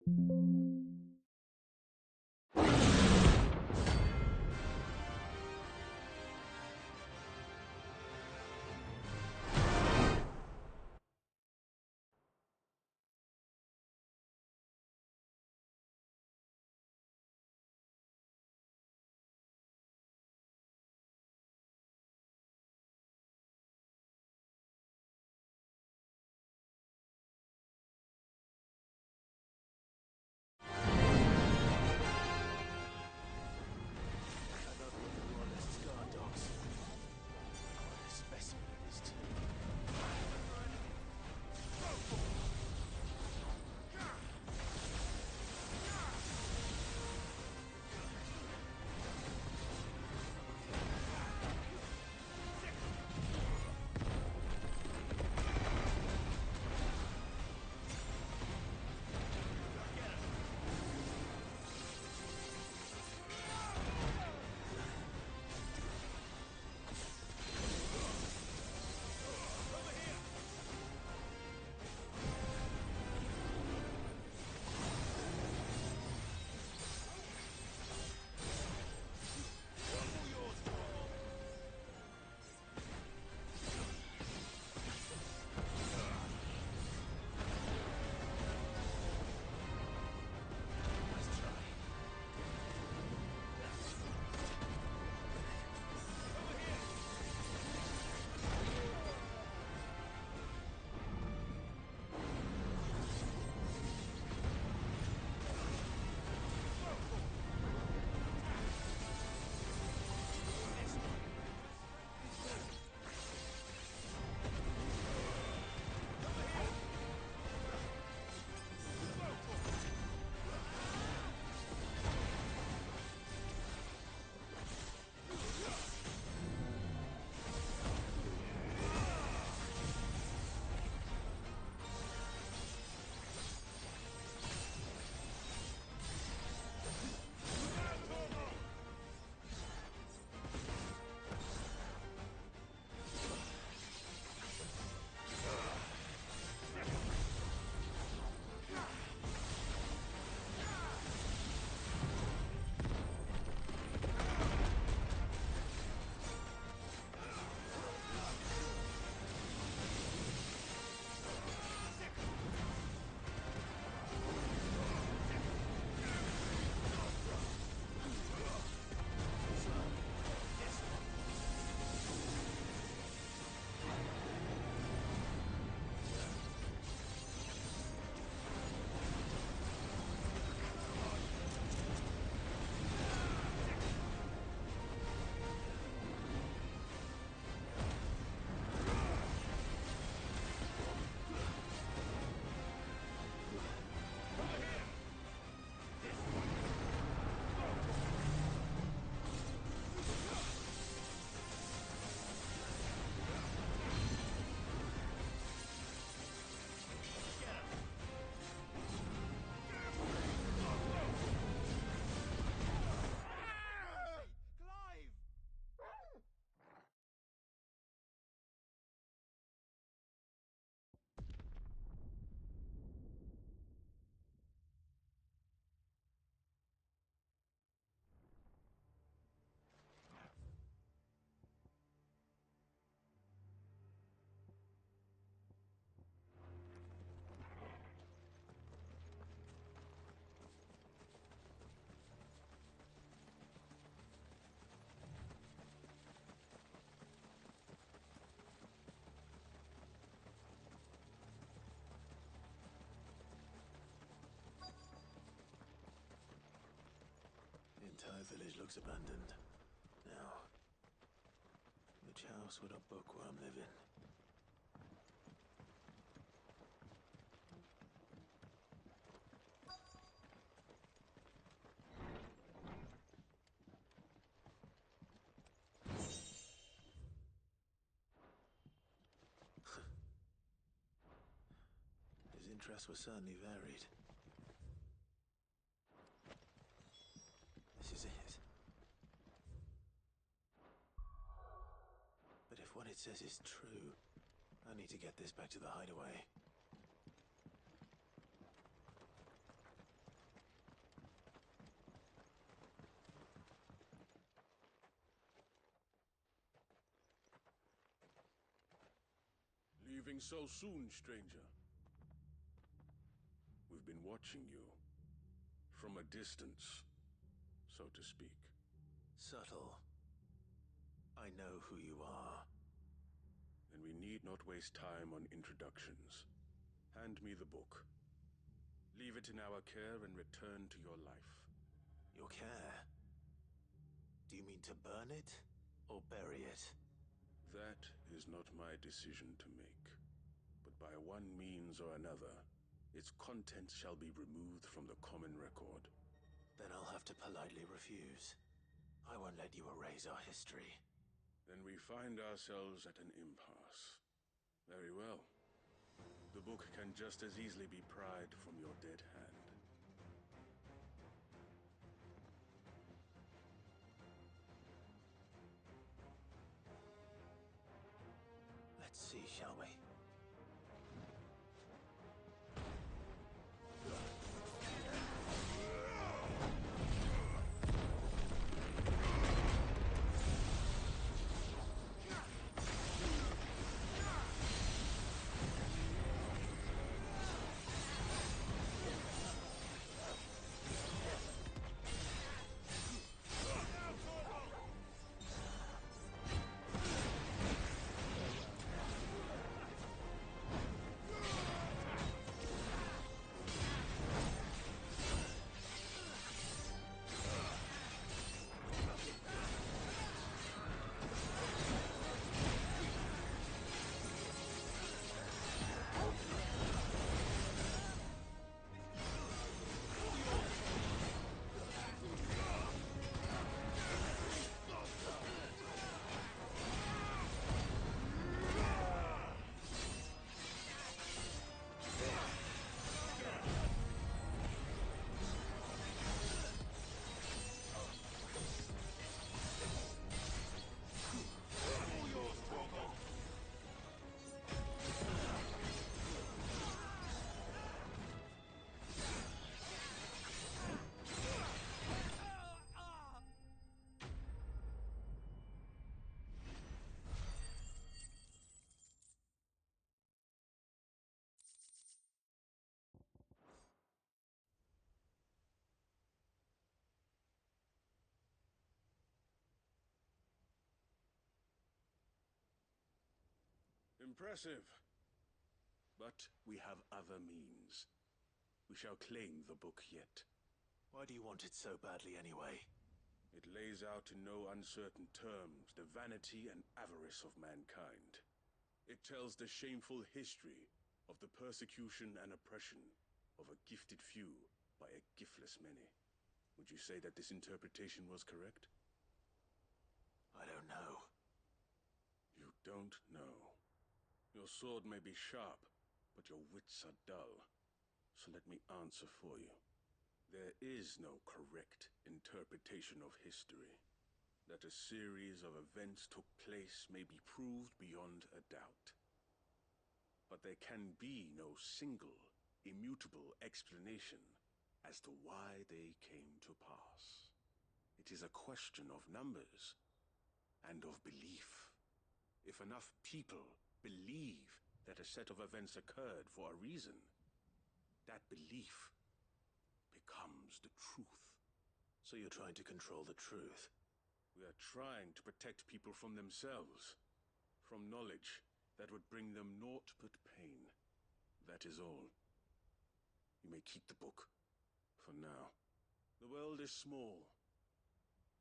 The entire village looks abandoned. Now, which house would I book where I'm living? His interests were certainly varied. This is it. But if what it says is true, I need to get this back to the hideaway. leaving so soon, stranger? We've been watching you. From a distance, so to speak. Subtle. I know who you are. Then we need not waste time on introductions. Hand me the book. Leave it in our care and return to your life. Your care? Do you mean to burn it, or bury it? That is not my decision to make. But by one means or another, its contents shall be removed from the common record. Then I'll have to politely refuse. I won't let you erase our history. Then we find ourselves at an impasse. Very well. The book can just as easily be pried from your dead hand. Let's see, shall we? Impressive. But we have other means. We shall claim the book yet. Why do you want it so badly anyway? It lays out in no uncertain terms the vanity and avarice of mankind. It tells the shameful history of the persecution and oppression of a gifted few by a giftless many. Would you say that this interpretation was correct? I don't know. You don't know. Your sword may be sharp, but your wits are dull. So let me answer for you. There is no correct interpretation of history. That a series of events took place may be proved beyond a doubt. But there can be no single, immutable explanation as to why they came to pass. It is a question of numbers and of belief. If enough people believe that a set of events occurred for a reason, that belief becomes the truth. So you're trying to control the truth? We are trying to protect people from themselves, from knowledge that would bring them naught but pain. That is all. You may keep the book, for now. The world is small.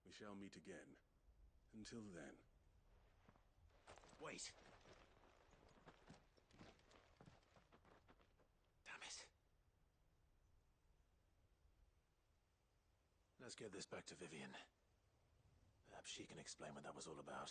We shall meet again. Until then. Wait! Damn it. Let's get this back to Vivian. Perhaps she can explain what that was all about.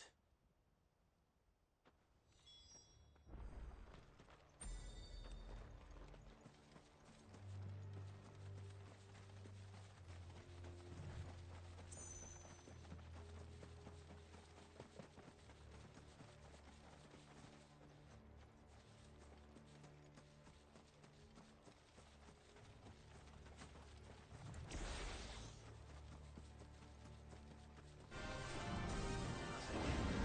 Nothing.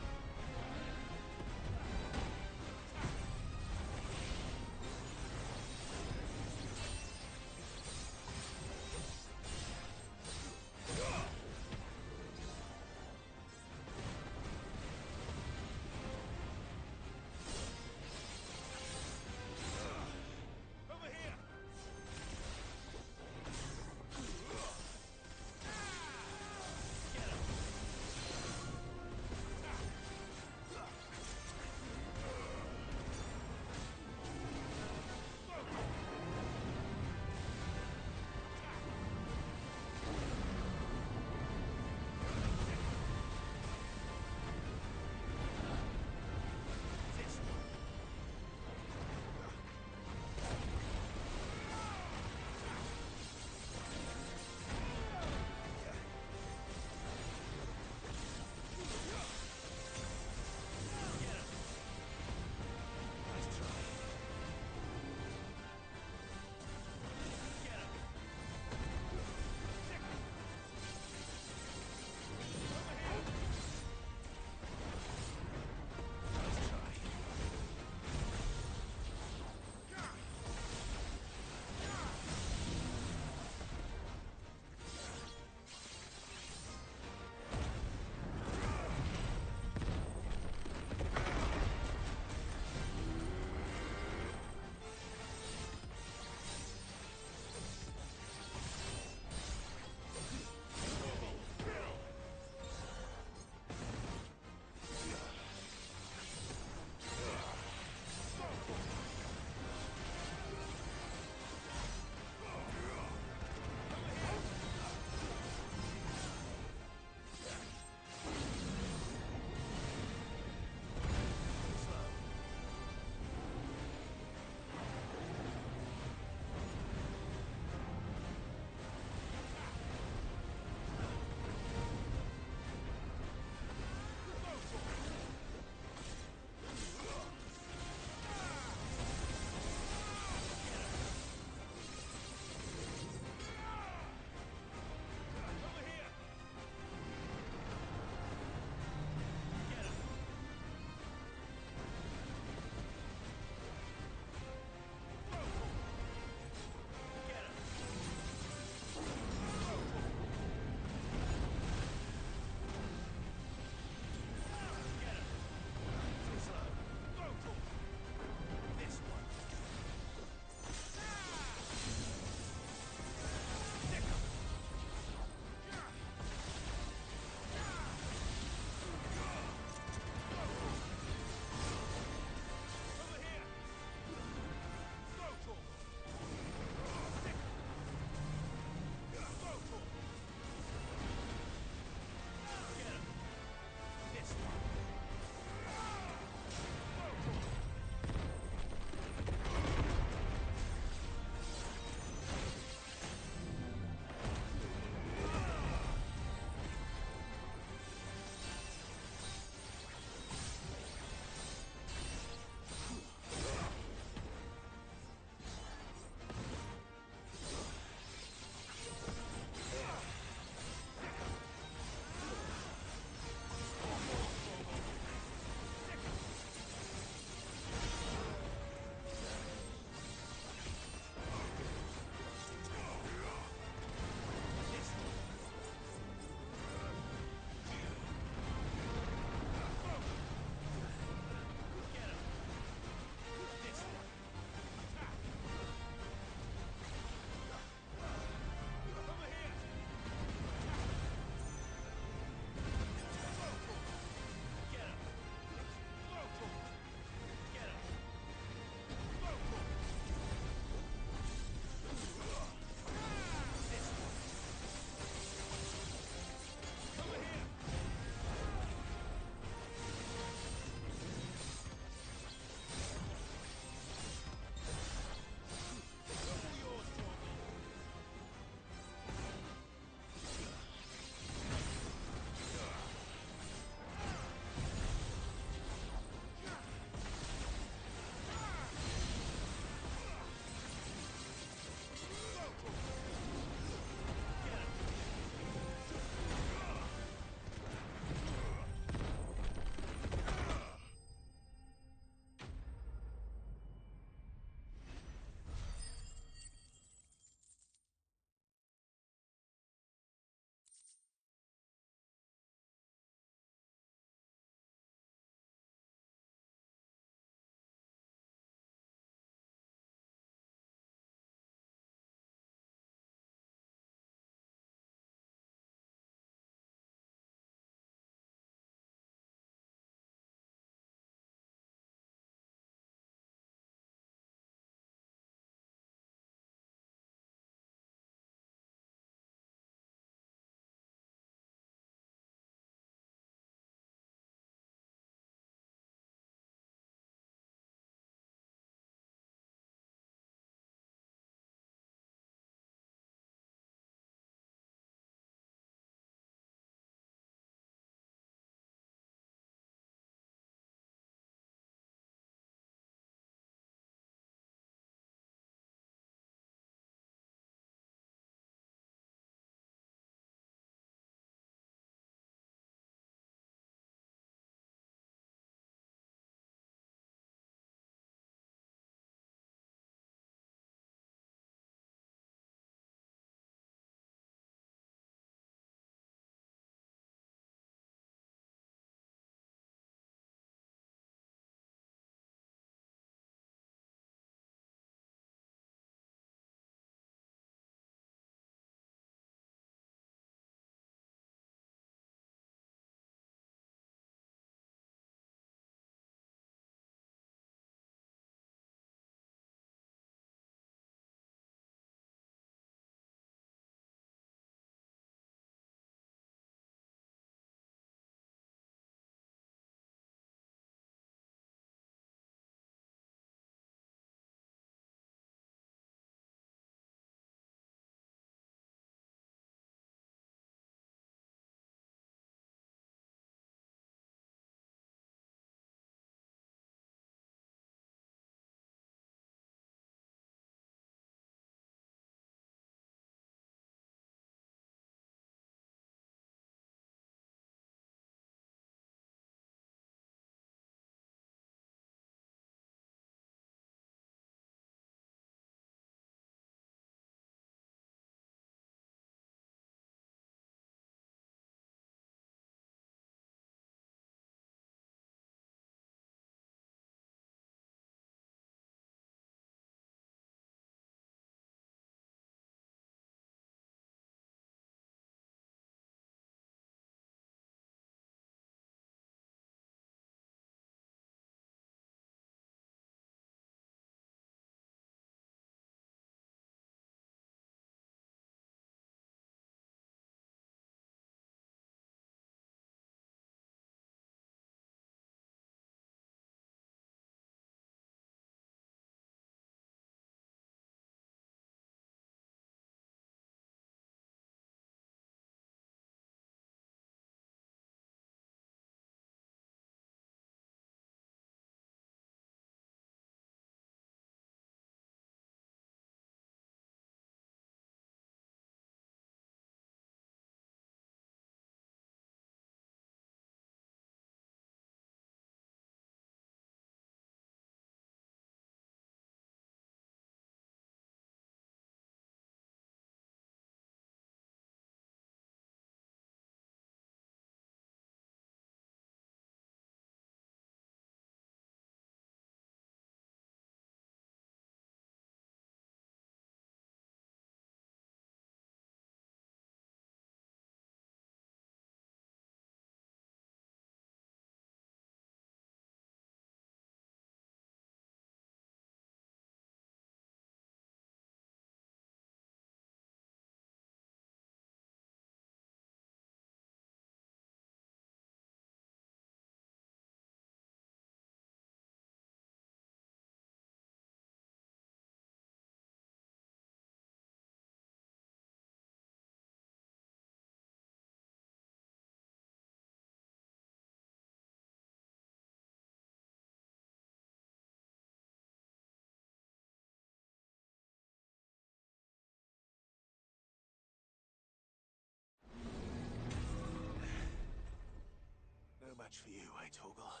much for you, eh, Torgal?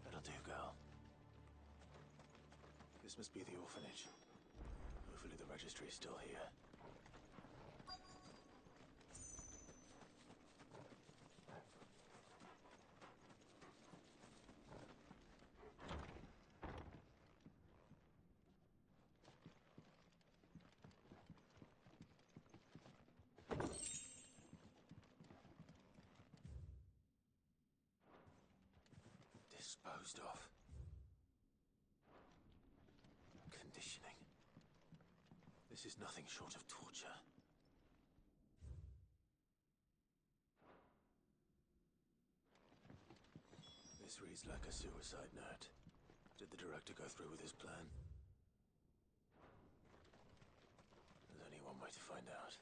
That'll do, girl. This must be the orphanage. Hopefully the registry is still here. Disposed of. Conditioning. This is nothing short of torture. This reads like a suicide note. Did the director go through with his plan? There's only one way to find out.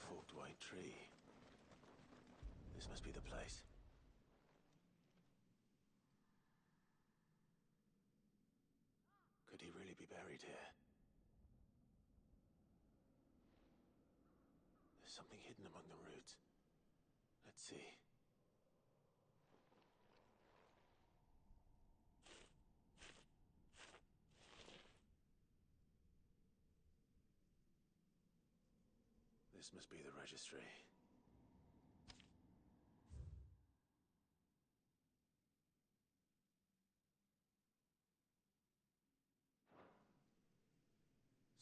Forked white tree. This must be the place. Could he really be buried here? There's something hidden among the roots. Let's see. This must be the registry.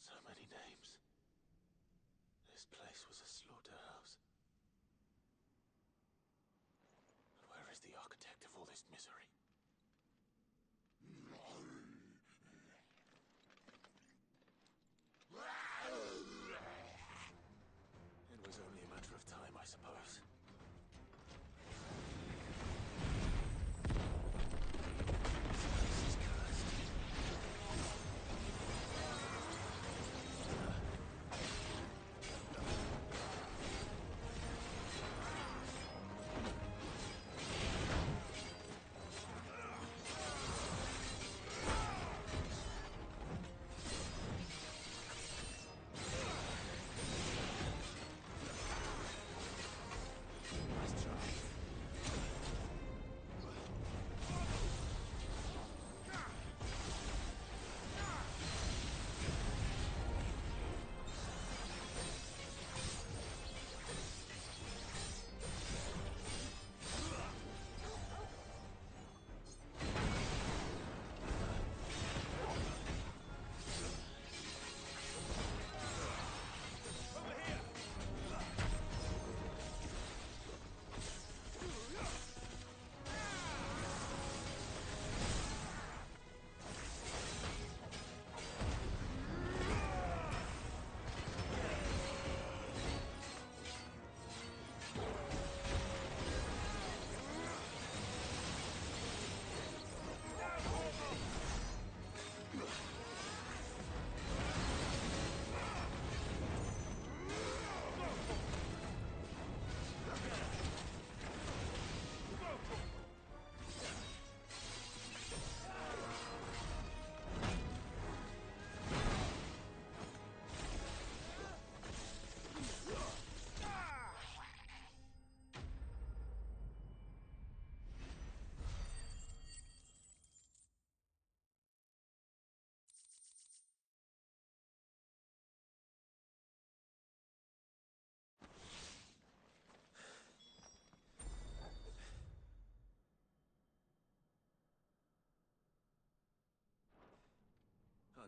So many names. This place was a slaughterhouse. But where is the architect of all this misery? It was only a matter of time, I suppose. This place is cursed.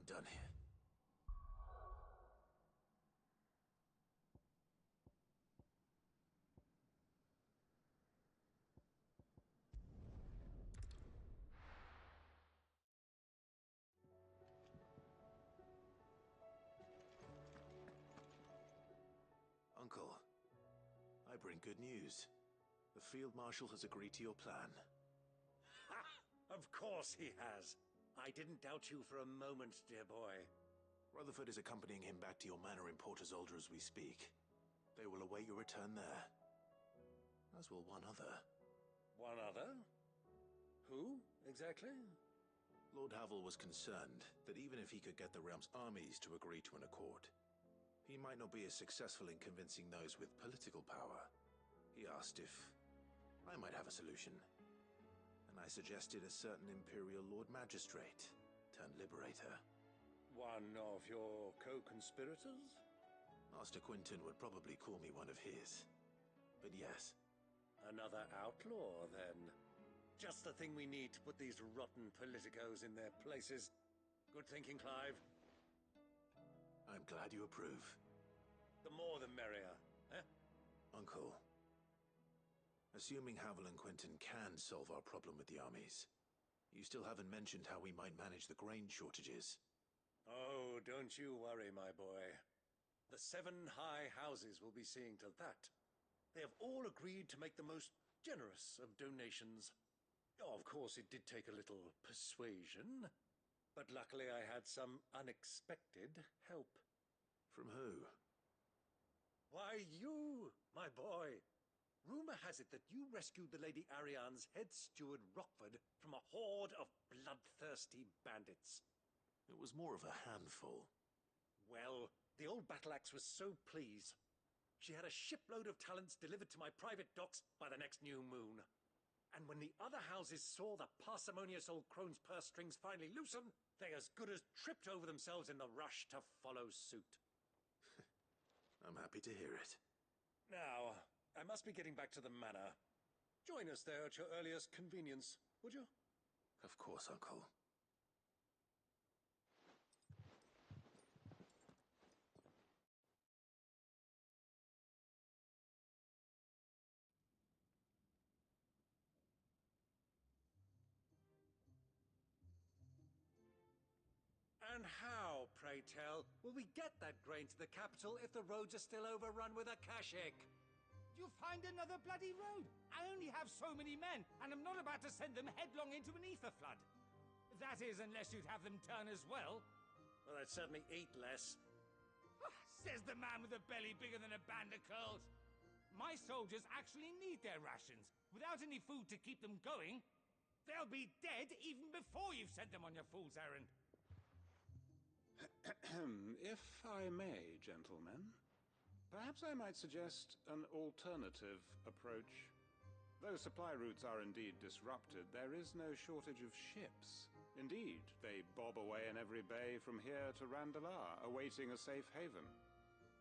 I'm done here. Uncle, I bring good news. The Field Marshal has agreed to your plan. Ha! Of course he has. I didn't doubt you for a moment, dear boy. Rutherford is accompanying him back to your manor in Port Isolde as we speak. They will await your return there. As will one other. One other? Who, exactly? Lord Havel was concerned that even if he could get the realm's armies to agree to an accord, he might not be as successful in convincing those with political power. He asked if I might have a solution, and I suggested a certain Imperial Lord Magistrate turned Liberator. One of your co-conspirators? Master Quinton would probably call me one of his, but yes. Another outlaw, then. Just the thing we need to put these rotten politicos in their places. Good thinking, Clive. I'm glad you approve. The more the merrier, eh? Uncle, assuming Havel and Quinton can solve our problem with the armies, you still haven't mentioned how we might manage the grain shortages. Oh, don't you worry, my boy. The 7 high houses will be seeing to that. They have all agreed to make the most generous of donations. Oh, of course, it did take a little persuasion, but luckily I had some unexpected help. From who? Why, you, my boy. Rumor has it that you rescued the Lady Ariane's head steward Rockford from a horde of bloodthirsty bandits. It was more of a handful. Well, the old battle-axe was so pleased. She had a shipload of talents delivered to my private docks by the next new moon. And when the other houses saw the parsimonious old crone's purse strings finally loosen, they as good as tripped over themselves in the rush to follow suit. I'm happy to hear it. Now, I must be getting back to the manor. Join us there at your earliest convenience, would you? Of course, Uncle. And how, pray tell, will we get that grain to the capital if the roads are still overrun with Akashic? You'll find another bloody road. I only have so many men, and I'm not about to send them headlong into an ether flood. That is, unless you'd have them turn as well. Well, they'd certainly eat less. Says the man with a belly bigger than a band of curls. My soldiers actually need their rations. Without any food to keep them going, they'll be dead even before you've sent them on your fool's errand. If I may, gentlemen, perhaps I might suggest an alternative approach. Though supply routes are indeed disrupted, there is no shortage of ships. Indeed, they bob away in every bay from here to Randalar, awaiting a safe haven.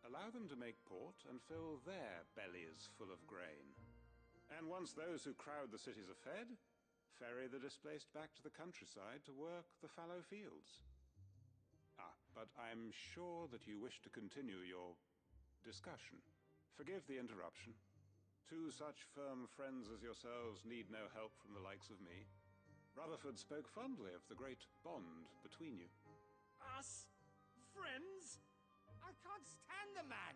Allow them to make port and fill their bellies full of grain. And once those who crowd the cities are fed, ferry the displaced back to the countryside to work the fallow fields. But I'm sure that you wish to continue your discussion. Forgive the interruption. 2 such firm friends as yourselves need no help from the likes of me. Rutherford spoke fondly of the great bond between you. Us? Friends? I can't stand the man.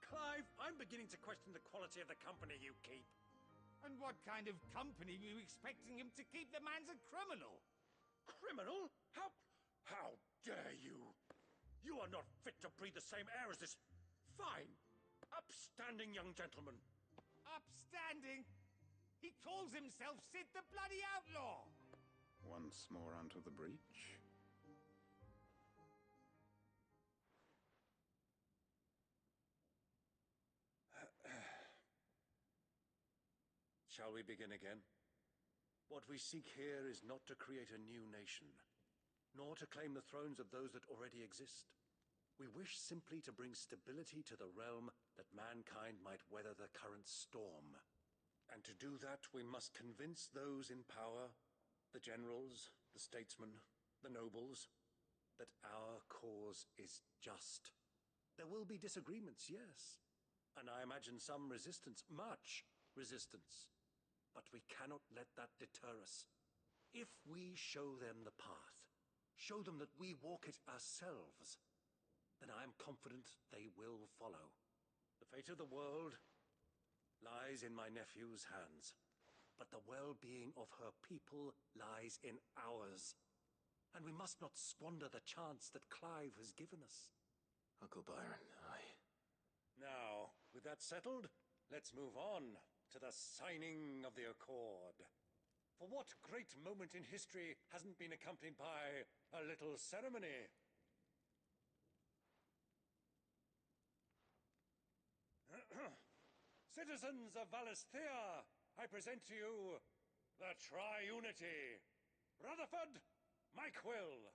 Clive, I'm beginning to question the quality of the company you keep. And what kind of company were you expecting him to keep? The man's a criminal. Criminal? How dare you? You are not fit to breathe the same air as this fine, upstanding young gentleman. Upstanding? He calls himself Sid the Bloody Outlaw. Once more onto the breach. Shall we begin again? What we seek here is not to create a new nation, nor to claim the thrones of those that already exist. We wish simply to bring stability to the realm that mankind might weather the current storm. And to do that, we must convince those in power, the generals, the statesmen, the nobles, that our cause is just. There will be disagreements, yes. And I imagine some resistance, much resistance. But we cannot let that deter us. If we show them the path, show them that we walk it ourselves, then I am confident they will follow. The fate of the world lies in my nephew's hands, but the well-being of her people lies in ours. And we must not squander the chance that Clive has given us. Uncle Byron, Now, with that settled, let's move on to the signing of the Accord. For what great moment in history hasn't been accompanied by a little ceremony? Citizens of Valisthea, I present to you the Triunity. Rutherford, Mike Will.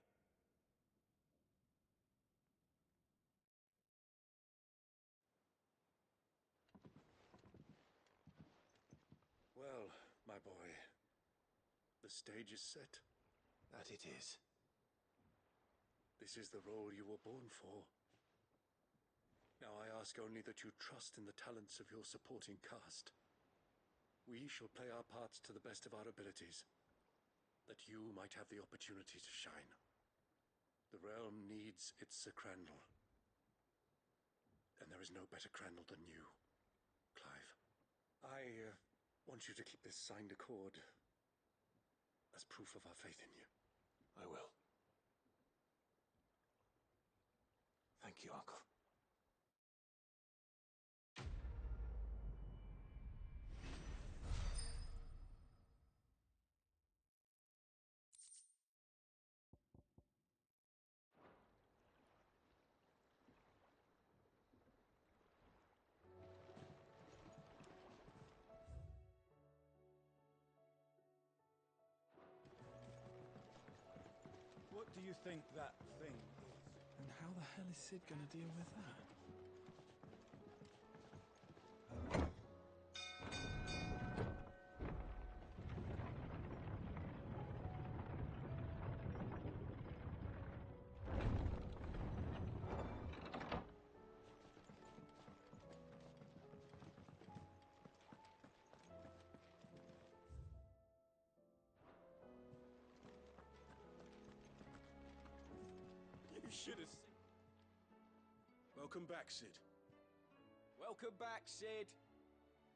Well, my boy, the stage is set. that it is. This is the role you were born for. Now I ask only that you trust in the talents of your supporting cast. We shall play our parts to the best of our abilities, that you might have the opportunity to shine. The realm needs its Sir Crandall. And there is no better Crandall than you, Clive. I want you to keep this signed accord as proof of our faith in you. I will. Thank you, Uncle. What do you think that thing is? And how the hell is Sid gonna deal with that? You should have seen. Welcome back, Sid. Welcome back, Sid.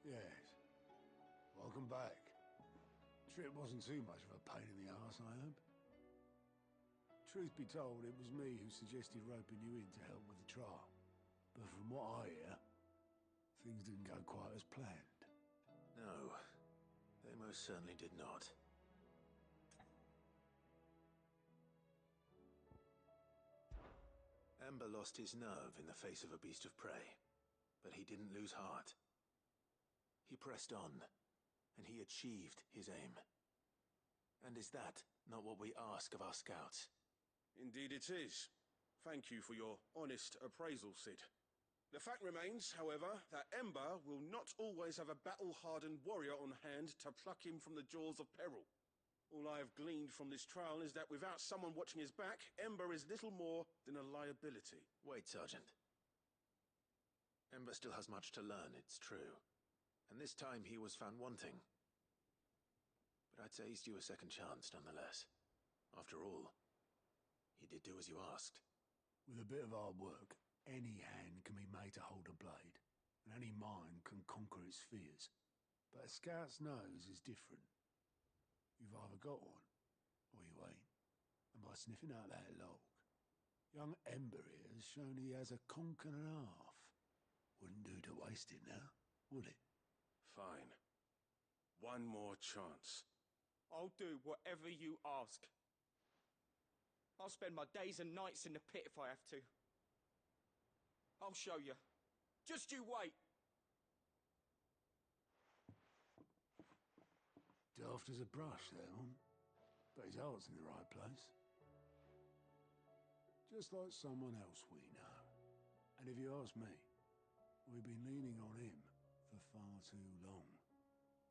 Yes. Welcome back. Trip wasn't too much of a pain in the arse, I hope. Truth be told, it was me who suggested roping you in to help with the trial. But from what I hear, things didn't go quite as planned. No, they most certainly did not. Ember lost his nerve in the face of a beast of prey, but he didn't lose heart. He pressed on, and he achieved his aim. And is that not what we ask of our scouts? Indeed it is. Thank you for your honest appraisal, Sid. The fact remains, however, that Ember will not always have a battle-hardened warrior on hand to pluck him from the jaws of peril. All I have gleaned from this trial is that without someone watching his back, Ember is little more than a liability. Wait, Sergeant. Ember still has much to learn, it's true. And this time he was found wanting. But I'd say he's due a second chance, nonetheless. After all, he did do as you asked. With a bit of hard work, any hand can be made to hold a blade, and any mind can conquer its fears. But a scout's nose is different. You've either got one, or you ain't. And by sniffing out that log, young Ember here has shown he has a conch and a half. Wouldn't do to waste it now, would it? Fine. One more chance. I'll do whatever you ask. I'll spend my days and nights in the pit if I have to. I'll show you. Just you wait. Daft as a brush, that one. But his heart's in the right place. Just like someone else we know. And if you ask me, we've been leaning on him for far too long.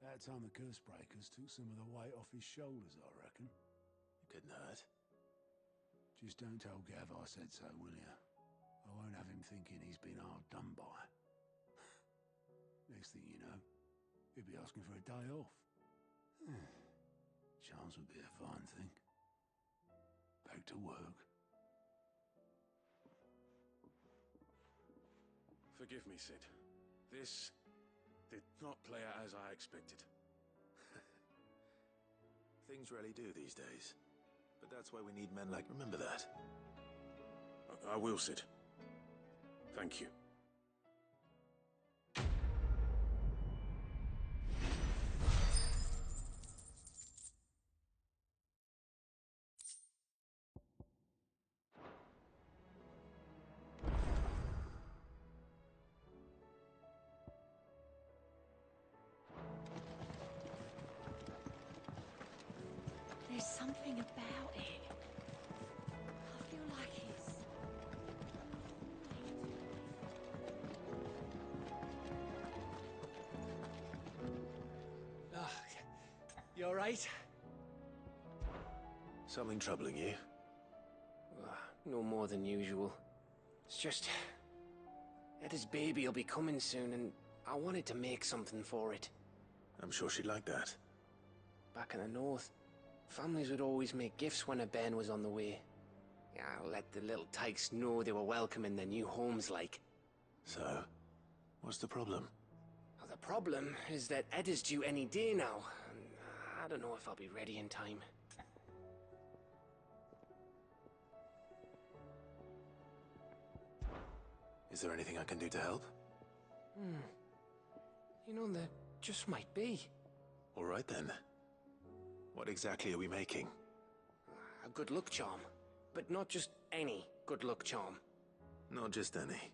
That time the curse breakers took some of the weight off his shoulders, I reckon. It couldn't hurt. Just don't tell Gav I said so, will you? I won't have him thinking he's been hard done by. Next thing you know, he'll be asking for a day off. Chance would be a fine thing. Back to work. Forgive me, Sid. This did not play out as I expected. Things rarely do these days. But that's why we need men like... Remember that. I will, Sid. Thank you. There's something about it. I feel like it's... You alright? Something troubling you? No more than usual. It's just... Eda's baby will be coming soon, and I wanted to make something for it. I'm sure she'd like that. Back in the north, families would always make gifts when a bairn was on the way. Yeah, let the little tykes know they were welcome in their new homes, like. So, what's the problem? Well, the problem is that Eda's due any day now, and I don't know if I'll be ready in time. Is there anything I can do to help? You know, there just might be. All right then. What exactly are we making? A good luck charm. But not just any good luck charm. Not just any.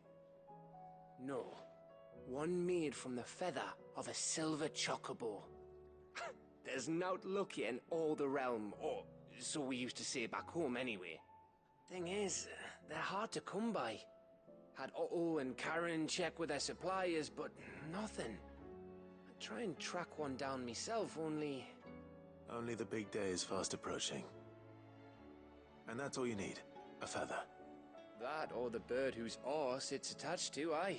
No. One made from the feather of a silver chocobo. There's naught lucky in all the realm, or so we used to say back home anyway. Thing is, they're hard to come by. Had Otto and Karen check with their suppliers, but nothing. I'd try and track one down myself, only... Only the big day is fast approaching. And that's all you need, a feather. That, or the bird whose oar sits attached to, aye.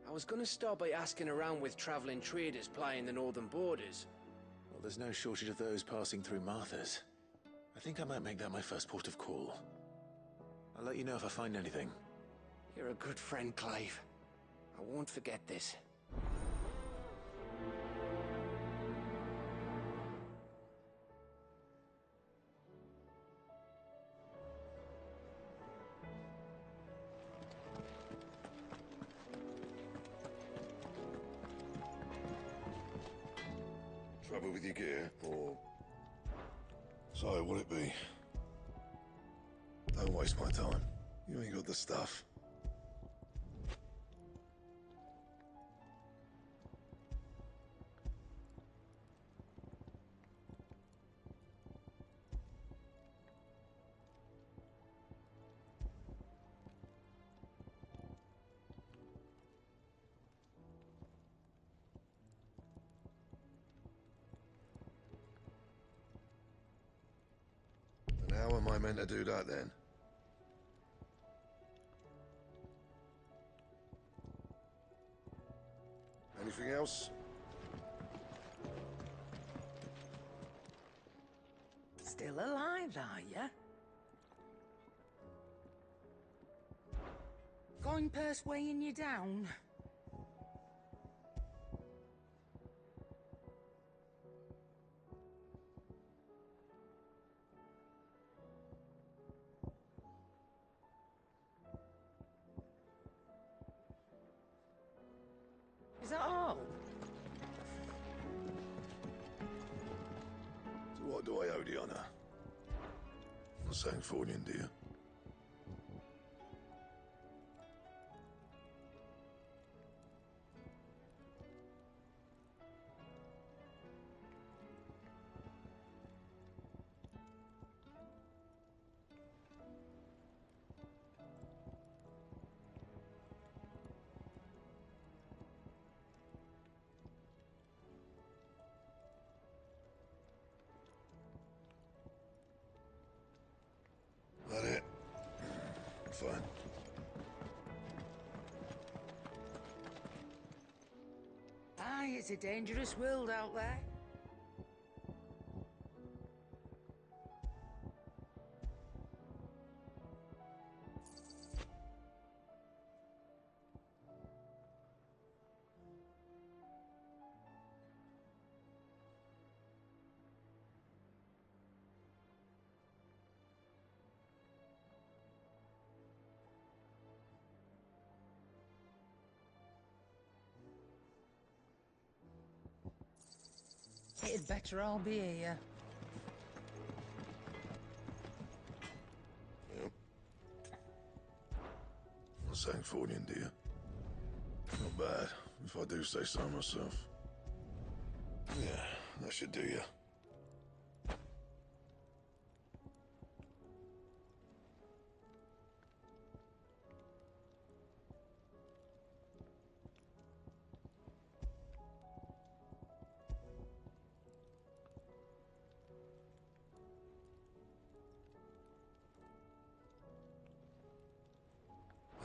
I was gonna start by asking around with traveling traders plying the northern borders. Well, there's no shortage of those passing through Martha's. I think I might make that my first port of call. I'll let you know if I find anything. You're a good friend, Clive. I won't forget this. Trouble with your gear, or... So, will it be? Don't waste my time. You ain't got the stuff. And how am I meant to do that then? Anything else? Still alive, are ya? Coin purse weighing you down? Is that all? So what do I owe the honour? Not saying Fornian, do you? It's a dangerous world out there. It'd better all be here. Yep. A Sancfordian, dear. Not bad, if I do say so myself. Yeah, that should do you.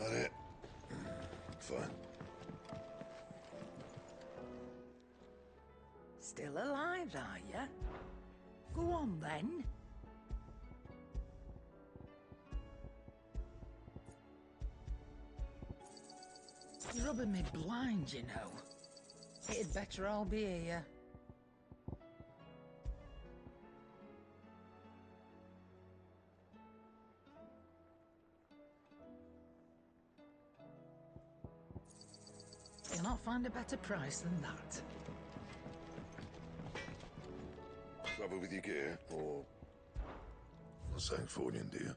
That it? Fine. Still alive, are ya? Go on, then. You're rubbing me blind, you know. It'd better all be here. You'll not find a better price than that. Trouble with your gear, or a Sancfordian, dear?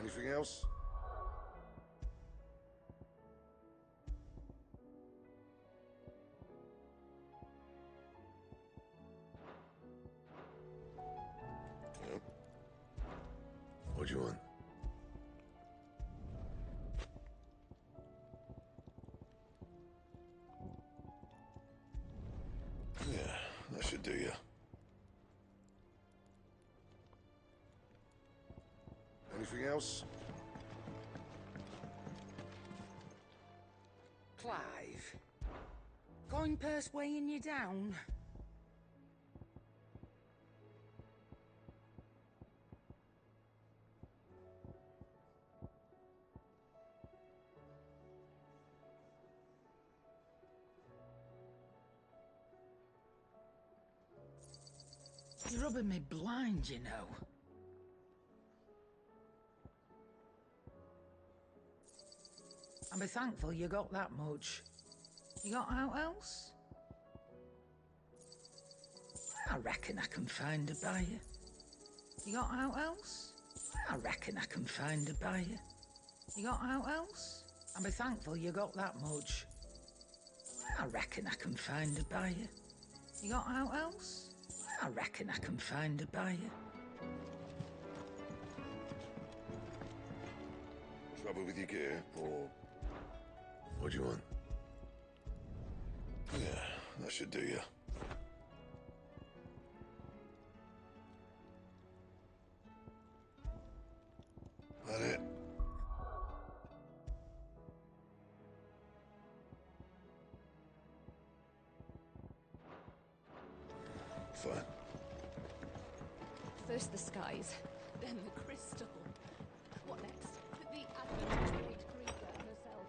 Anything else? Yep. What do you want? Yeah, that should do you. Anything else? Clive. Coin purse weighing you down? You're rubbing me blind, you know. I'll be thankful you got that much. You got out else? I reckon I can find a buyer. You got out else? I reckon I can find a buyer. You got out else? I'll be thankful you got that much. I reckon I can find a buyer. You got out else? I reckon I can find a buyer. Trouble with your gear, or what do you want? Yeah, that should do you. That it? Fine. First the skies, then the crystal. What next? The advent of the great Greeker herself.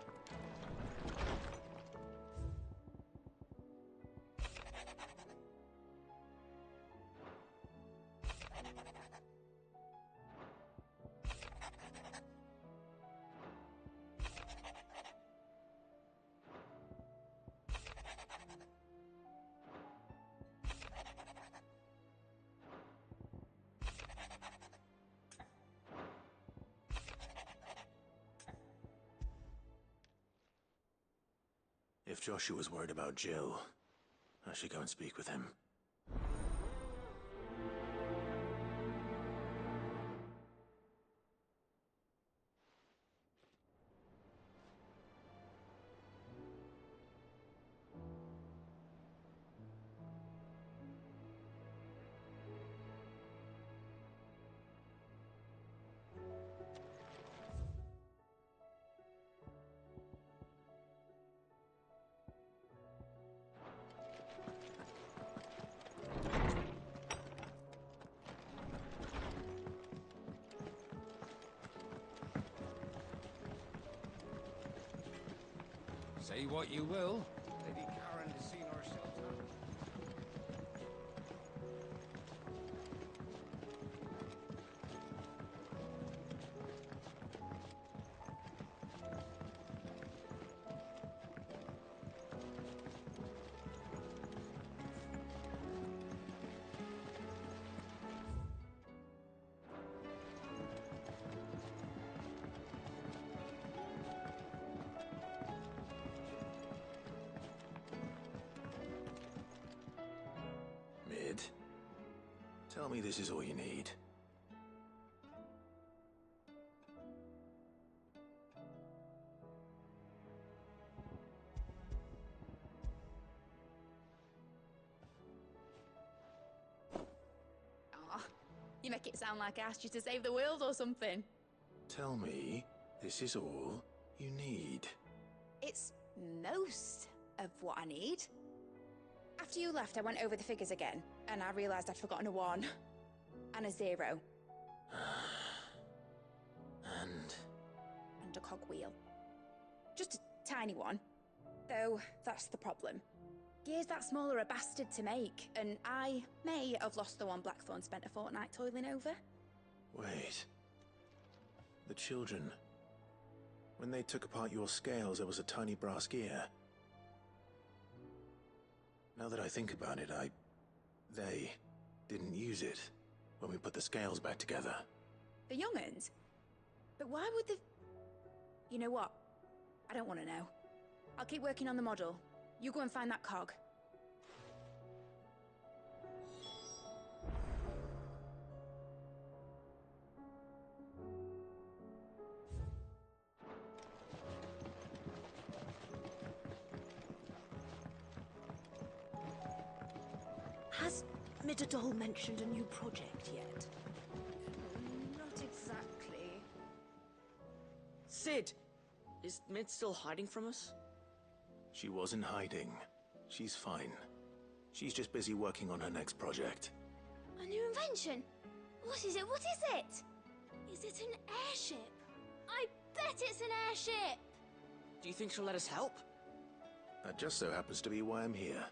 If Joshua's worried about Jill, I should go and speak with him. Say what you will. Lady Karen has seen her shelter. Mid, tell me this is all you need. Aw, you make it sound like I asked you to save the world or something. Tell me this is all you need. It's most of what I need. After you left, I went over the figures again, and I realised I'd forgotten a 1 and a 0. And a cogwheel. Just a tiny one. Though, that's the problem. Gears that small are a bastard to make, and I may have lost the one Blackthorn spent a fortnight toiling over. Wait. The children. When they took apart your scales, there was a tiny brass gear. Now that I think about it, they didn't use it when we put the scales back together. The young'uns? But why would the... You know what? I don't want to know. I'll keep working on the model. You go and find that cog. Has Midadol mentioned a new project yet? Not exactly. Sid! Is Mid still hiding from us? She wasn't hiding. She's fine. She's just busy working on her next project. A new invention? What is it? What is it? Is it an airship? I bet it's an airship! Do you think she'll let us help? That just so happens to be why I'm here.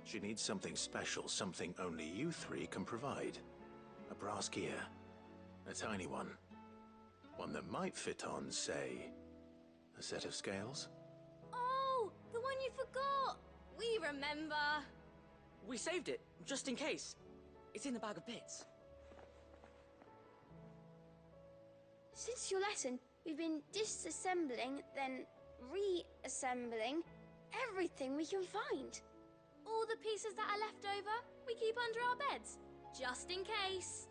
She needs something special, something only you three can provide. A brass gear. A tiny one. One that might fit on, say, a set of scales? Oh, the one you forgot! We remember! We saved it, just in case. It's in the bag of bits. Since your lesson, we've been disassembling, then reassembling everything we can find. All the pieces that are left over, we keep under our beds, just in case.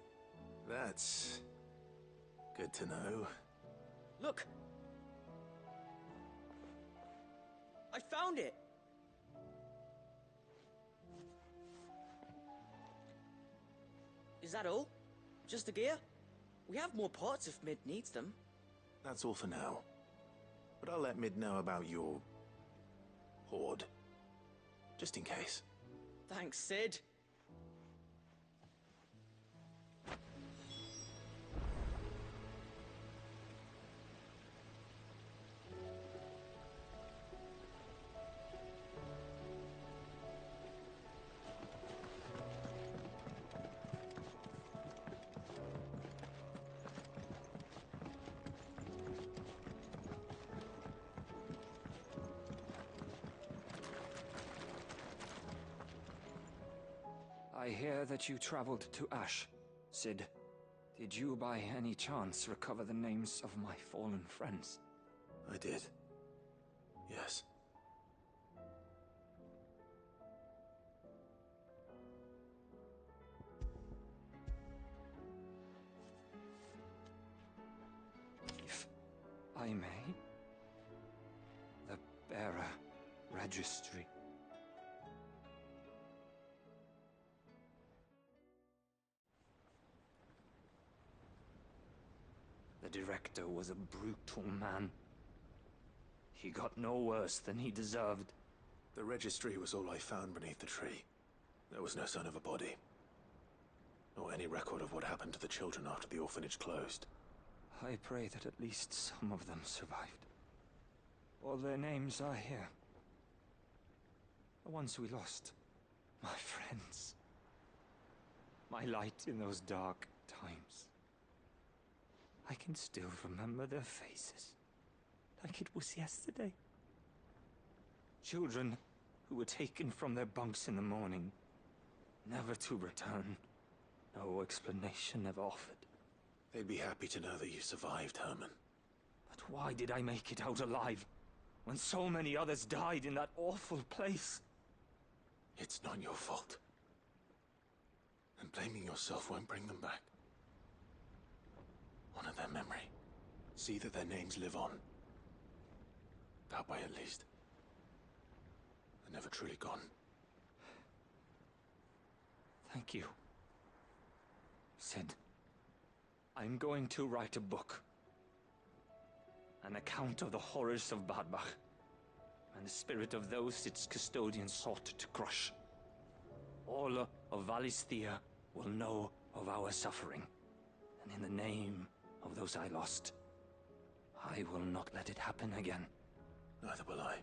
That's good to know. Look! I found it! Is that all? Just the gear? We have more parts if Mid needs them. That's all for now. But I'll let Mid know about your hoard. Just in case. Thanks, Sid. I hear that you traveled to Ash, Sid. Did you by any chance recover the names of my fallen friends? I did. Yes. If I may? The bearer registry. The director was a brutal man. He got no worse than he deserved. The registry was all I found beneath the tree. There was no sign of a body. Or any record of what happened to the children after the orphanage closed. I pray that at least some of them survived. All their names are here. The ones we lost. My friends. My light in those dark times. I can still remember their faces, like it was yesterday. Children who were taken from their bunks in the morning, never to return. No explanation ever offered. They'd be happy to know that you survived, Herman. But why did I make it out alive, when so many others died in that awful place? It's not your fault. And blaming yourself won't bring them back. Honor their memory. See that their names live on. That way, at least. They're never truly gone. Thank you. Sid, I'm going to write a book. An account of the horrors of Badbach, and the spirit of those its custodians sought to crush. All of Valisthea will know of our suffering, and in the name of those I lost, I will not let it happen again. Neither will I.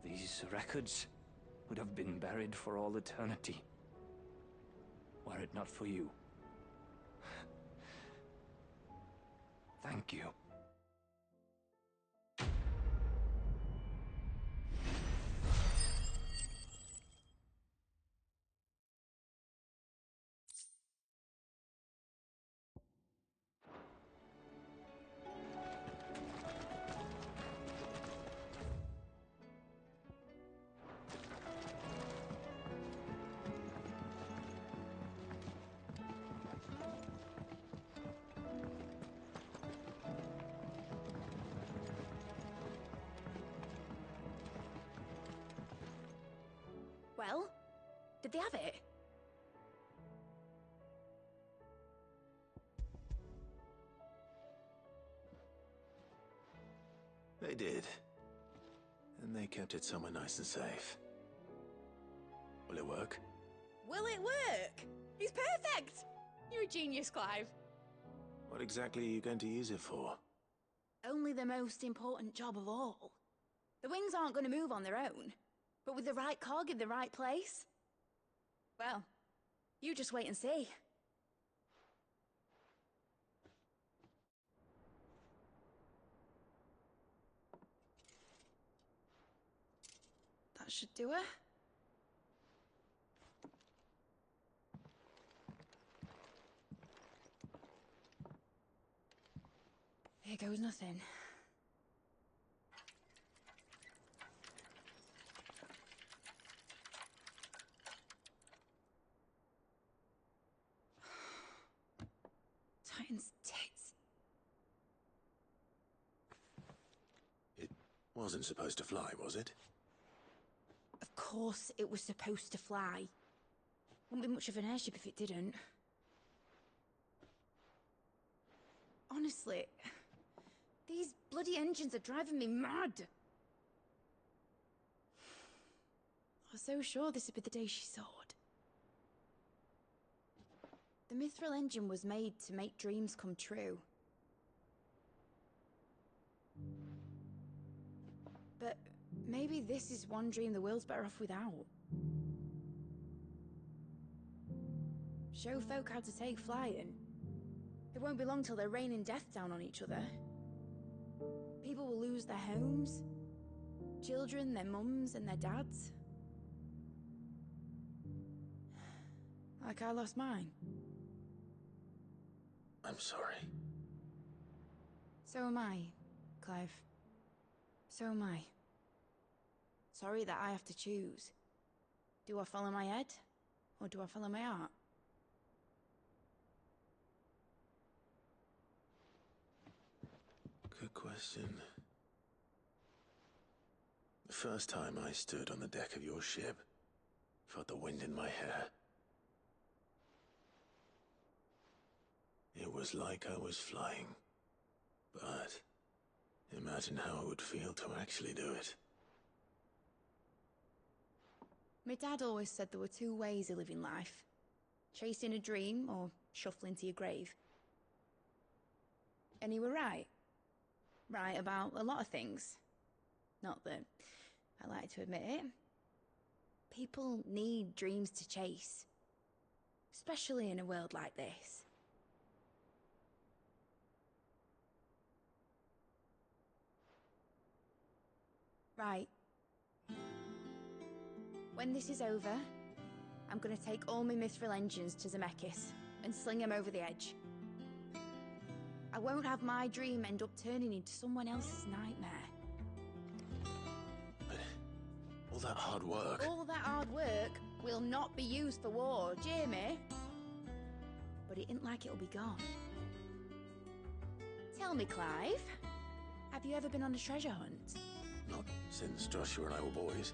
These records would have been buried for all eternity, were it not for you. Thank you. Well, did they have it? They did. And they kept it somewhere nice and safe. Will it work? Will it work? He's perfect! You're a genius, Clive. What exactly are you going to use it for? Only the most important job of all. The wings aren't going to move on their own. But with the right cog in the right place? Well, you just wait and see. That should do it. Here goes nothing. Titan's tits. It wasn't supposed to fly, was it? Of course it was supposed to fly. Wouldn't be much of an airship if it didn't. Honestly, these bloody engines are driving me mad. I was so sure this would be the day she soared. The Mithril engine was made to make dreams come true. But maybe this is one dream the world's better off without. Show folk how to take flying. It won't be long till they're raining death down on each other. People will lose their homes. Children, their mums and their dads. Like I lost mine. I'm sorry. So am I, Clive. So am I. Sorry that I have to choose. Do I follow my head, or do I follow my heart? Good question. The first time I stood on the deck of your ship, felt the wind in my hair. It was like I was flying. But imagine how it would feel to actually do it. My dad always said there were two ways of living life. Chasing a dream or shuffling to your grave. And he were right. right about a lot of things. Not that I like to admit it. People need dreams to chase. Especially in a world like this. Right. When this is over, I'm gonna take all my mithril engines to Zemeckis and sling them over the edge. I won't have my dream end up turning into someone else's nightmare. But all that hard work... All that hard work will not be used for war, Jamie. But it ain't like it'll be gone. Tell me, Clive, have you ever been on a treasure hunt? Not since Joshua and I were boys.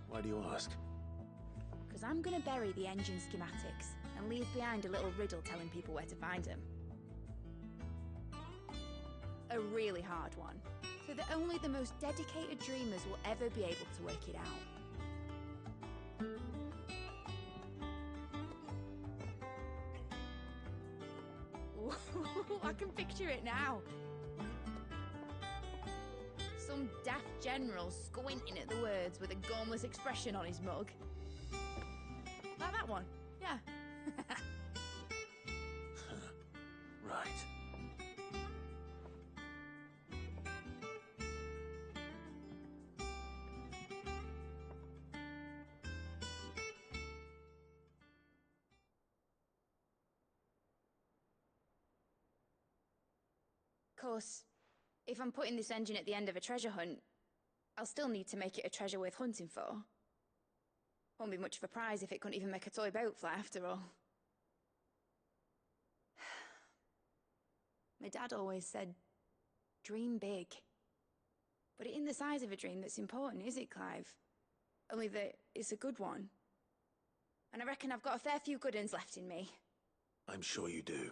Why do you ask? Because I'm gonna bury the engine schematics and leave behind a little riddle telling people where to find them. A really hard one, so that only the most dedicated dreamers will ever be able to work it out. Ooh, I can picture it now. Some daft general squinting at the words with a gormless expression on his mug. Like that one, yeah. Right. Of course, if I'm putting this engine at the end of a treasure hunt, I'll still need to make it a treasure worth hunting for. Won't be much of a prize if it couldn't even make a toy boat fly after all. My dad always said, dream big. But it ain't the size of a dream that's important, is it, Clive? Only that it's a good one. And I reckon I've got a fair few good uns left in me. I'm sure you do.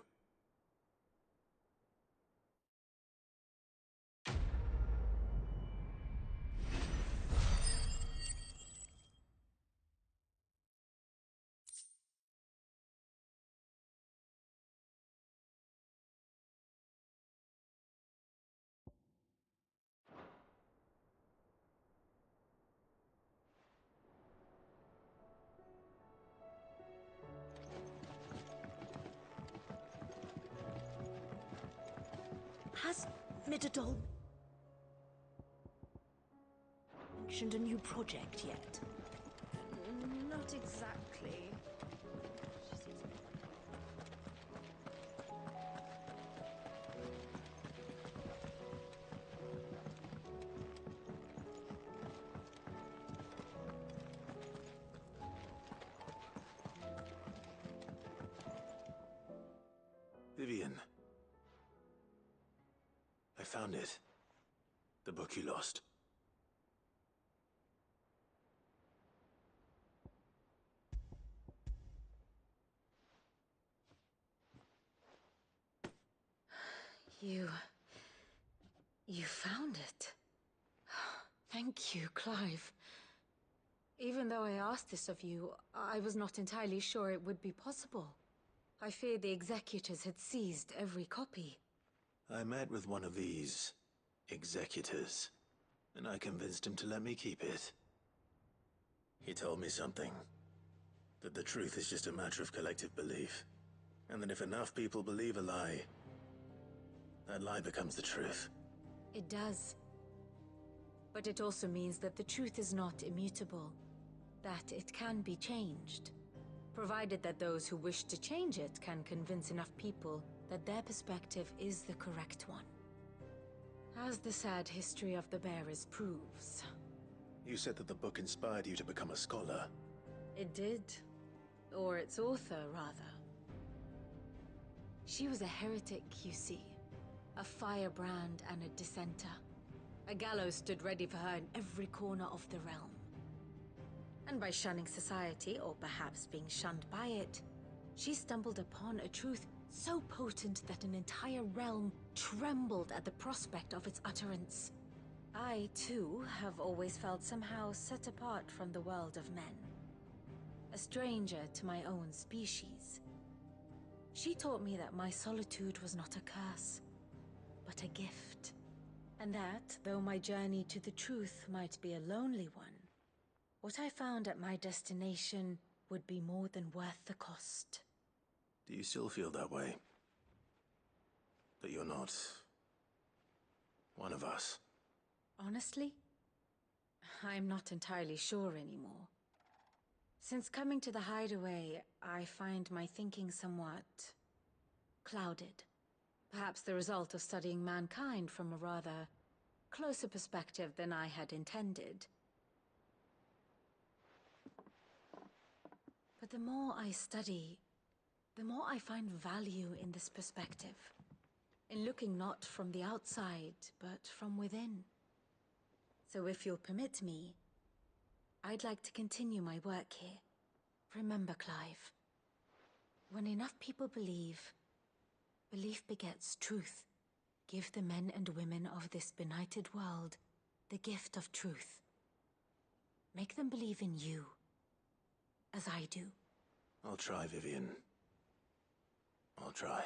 Has Midadol mentioned a new project yet? Not exactly. Vivian. I found it. The book you lost. You found it. Thank you, Clive. Even though I asked this of you, I was not entirely sure it would be possible. I feared the executors had seized every copy. I met with one of these executors, and I convinced him to let me keep it. He told me something. That the truth is just a matter of collective belief. And that if enough people believe a lie, that lie becomes the truth. It does. But it also means that the truth is not immutable. That it can be changed. Provided that those who wish to change it can convince enough people that their perspective is the correct one. As the sad history of the bearers proves. You said that the book inspired you to become a scholar. It did. Or its author, rather. She was a heretic, you see. A firebrand and a dissenter. A gallows stood ready for her in every corner of the realm. And by shunning society, or perhaps being shunned by it, she stumbled upon a truth so potent that an entire realm trembled at the prospect of its utterance. I, too, have always felt somehow set apart from the world of men. A stranger to my own species. She taught me that my solitude was not a curse, but a gift. And that, though my journey to the truth might be a lonely one, what I found at my destination would be more than worth the cost. Do you still feel that way? That you're not one of us? Honestly, I'm not entirely sure anymore. Since coming to the hideaway, I find my thinking somewhat clouded. Perhaps the result of studying mankind from a rather closer perspective than I had intended. But the more I study, the more I find value in this perspective. In looking not from the outside, but from within. So if you'll permit me, I'd like to continue my work here. Remember, Clive, when enough people believe, belief begets truth. Give the men and women of this benighted world the gift of truth. Make them believe in you, as I do. I'll try, Vivian. I'll try.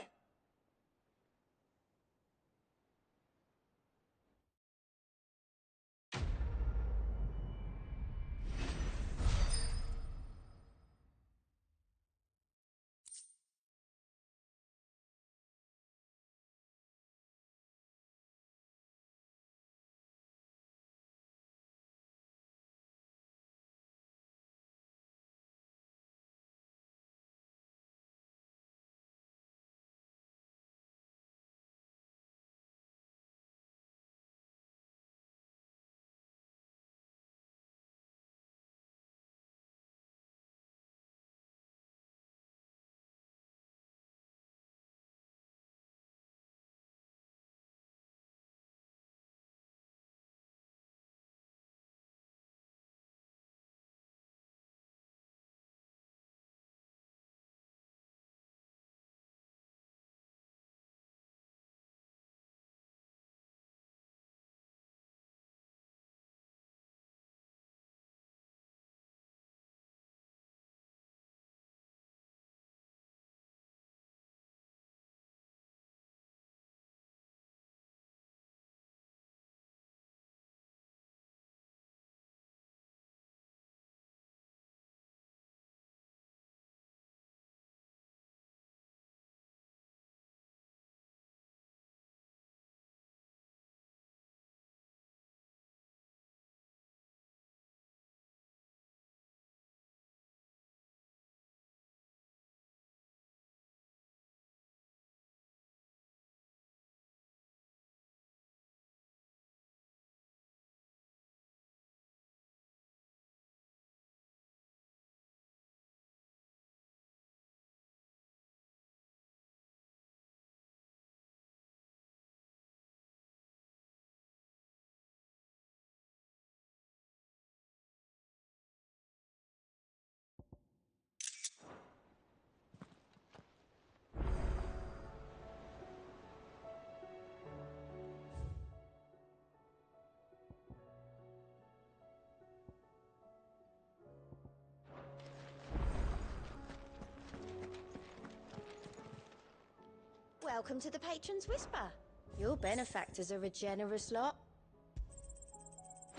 Welcome to the Patron's Whisper. Your benefactors are a generous lot.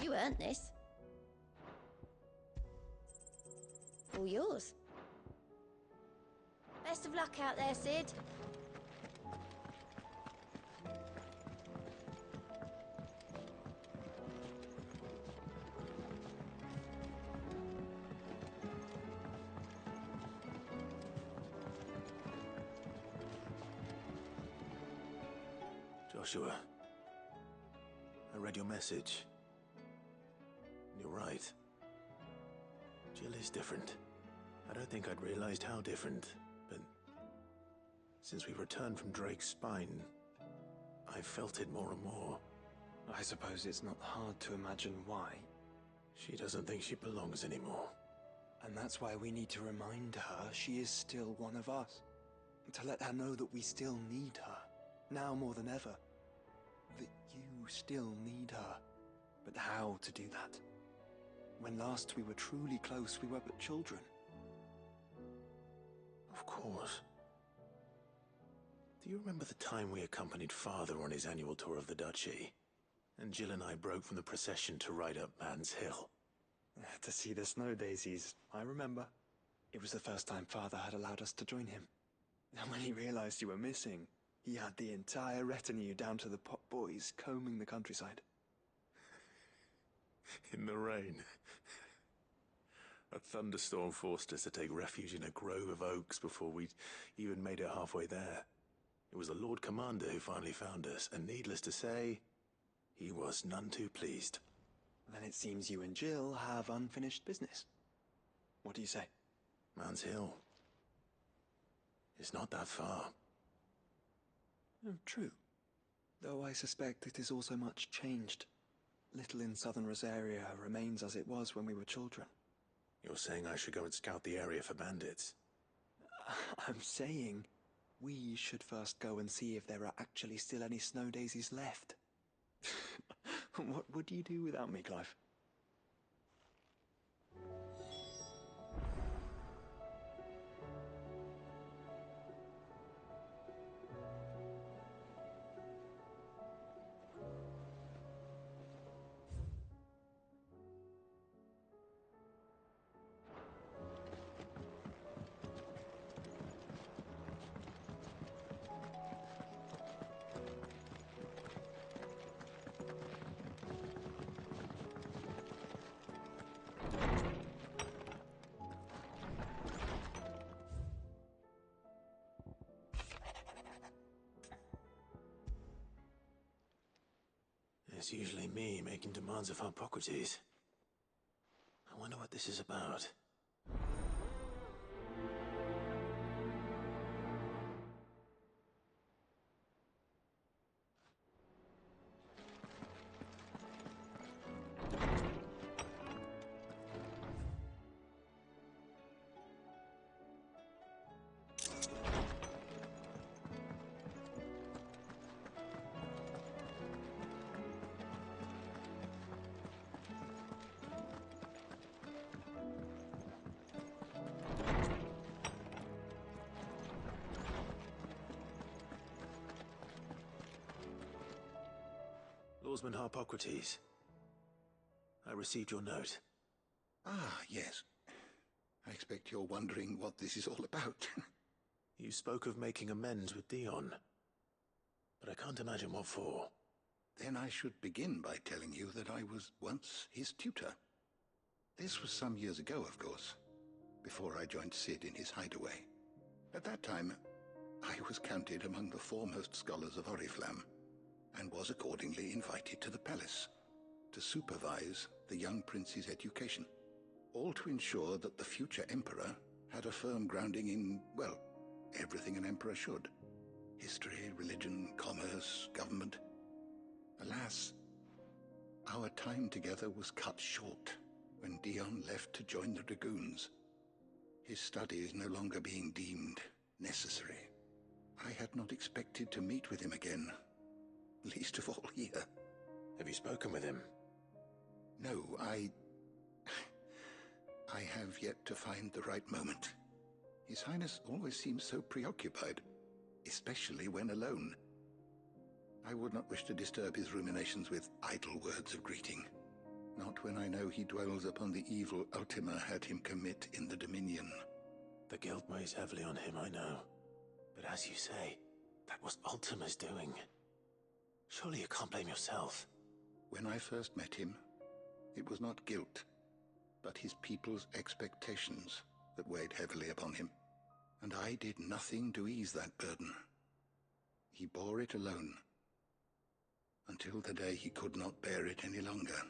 You earned this. All yours. Best of luck out there, Sid. Joshua, I read your message. You're right. Jill is different. I don't think I'd realized how different, but since we returned from Drake's spine, I've felt it more and more. I suppose it's not hard to imagine why. She doesn't think she belongs anymore. And that's why we need to remind her she is still one of us. To let her know that we still need her, now more than ever. That you still need her. But how to do that? When last we were truly close, we were but children. Of course. Do you remember the time we accompanied Father on his annual tour of the Duchy? And Jill and I broke from the procession to ride up Man's Hill. To see the snow daisies, I remember. It was the first time Father had allowed us to join him. And when he realized you were missing, he had the entire retinue down to the pot boys combing the countryside. In the rain. A thunderstorm forced us to take refuge in a grove of oaks before we'd even made it halfway there. It was the Lord Commander who finally found us, and needless to say, he was none too pleased. Then it seems you and Jill have unfinished business. What do you say? Man's Hill. It's not that far. Oh, true. Though I suspect it is also much changed. Little in southern Rosaria remains as it was when we were children. You're saying I should go and scout the area for bandits? I'm saying we should first go and see if there are actually still any snow daisies left. What would you do without me, Clive? It's usually me making demands of Hippocrates. I wonder what this is about. Lawsman Hippocrates. I received your note. Ah, yes. I expect you're wondering what this is all about. You spoke of making amends with Dion, but I can't imagine what for. Then I should begin by telling you that I was once his tutor. This was some years ago, of course, before I joined Sid in his hideaway. At that time, I was counted among the foremost scholars of Oriflamme, and was accordingly invited to the palace to supervise the young prince's education, all to ensure that the future emperor had a firm grounding in, well, everything an emperor should. History, religion, commerce, government. Alas, our time together was cut short when Dion left to join the Dragoons, his studies no longer being deemed necessary. I had not expected to meet with him again, least of all here. Have you spoken with him? No, I have yet to find the right moment. His Highness always seems so preoccupied, especially when alone. I would not wish to disturb his ruminations with idle words of greeting, not when I know he dwells upon the evil Ultima had him commit in the Dominion. The guilt weighs heavily on him, I know. But as you say, that was Ultima's doing. Surely you can't blame yourself. When I first met him, it was not guilt, but his people's expectations that weighed heavily upon him. And I did nothing to ease that burden. He bore it alone, until the day he could not bear it any longer.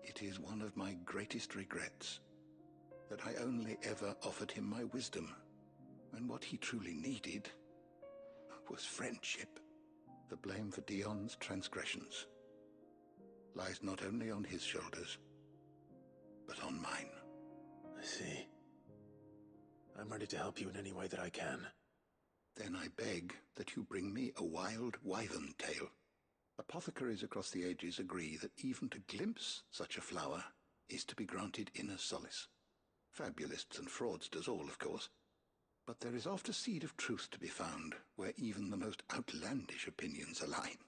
It is one of my greatest regrets, that I only ever offered him my wisdom, when what he truly needed was friendship. The blame for Dion's transgressions lies not only on his shoulders, but on mine. I see. I'm ready to help you in any way that I can. Then I beg that you bring me a wild wyvern tail. Apothecaries across the ages agree that even to glimpse such a flower is to be granted inner solace. Fabulists and fraudsters all, of course. But there is oft a seed of truth to be found, where even the most outlandish opinions align.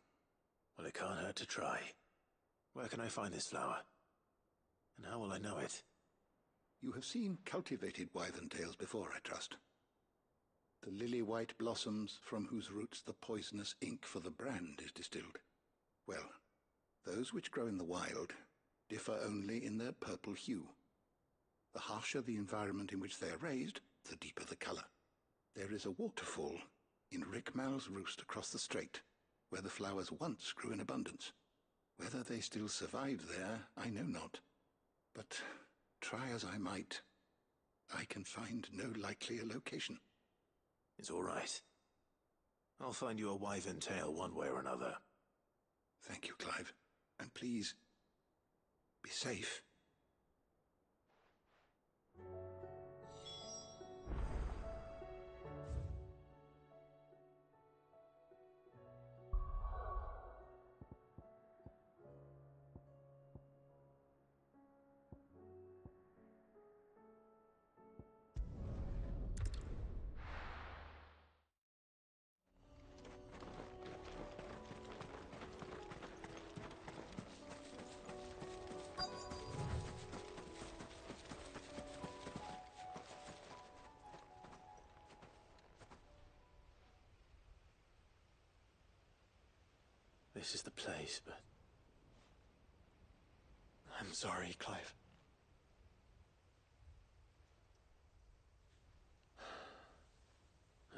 Well, it can't hurt to try. Where can I find this flower? And how will I know it? You have seen cultivated wyvern-tails before, I trust. The lily-white blossoms from whose roots the poisonous ink for the brand is distilled. Well, those which grow in the wild differ only in their purple hue. The harsher the environment in which they are raised, the deeper the color. There is a waterfall in Rickmal's roost across the strait, where the flowers once grew in abundance. Whether they still survive there, I know not. But try as I might, I can find no likelier location. It's all right. I'll find you a wyvern tail one way or another. Thank you, Clive. And please, be safe. This is the place, but... I'm sorry, Clive.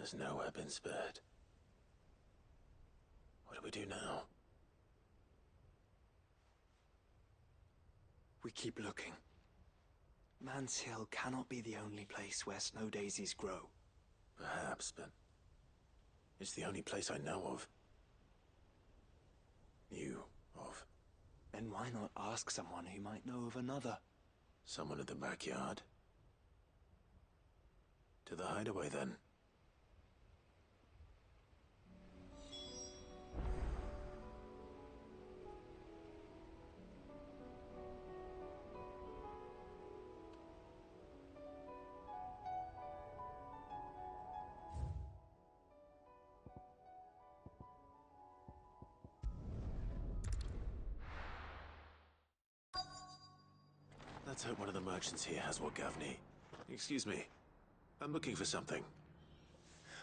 Has nowhere been spared. What do we do now? We keep looking. Man's Hill cannot be the only place where snow daisies grow. Perhaps, but... it's the only place I know of. Knew of. Then why not ask someone who might know of another? Someone in the backyard? To the hideaway, then. Let's hope one of the merchants here has what Gavney. Excuse me. I'm looking for something.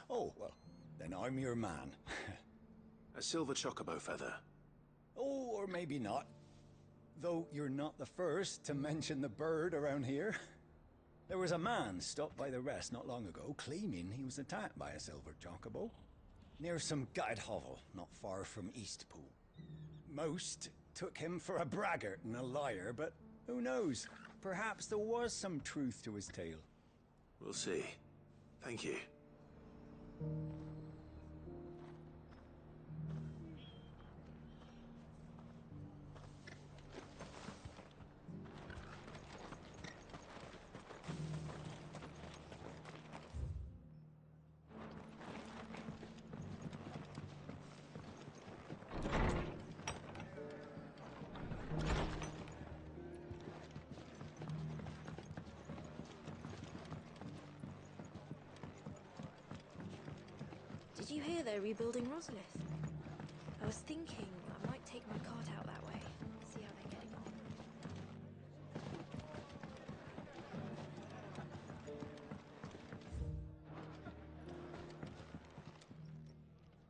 Oh, well, then I'm your man. A silver chocobo feather. Oh, or maybe not. Though you're not the first to mention the bird around here. There was a man stopped by the rest not long ago, claiming he was attacked by a silver chocobo. Near some gutted hovel, not far from Eastpool. Most took him for a braggart and a liar, but who knows? Perhaps there was some truth to his tale. We'll see. Thank you. Did you hear they're rebuilding Rosalith? I was thinking I might take my cart out that way, see how they're getting on.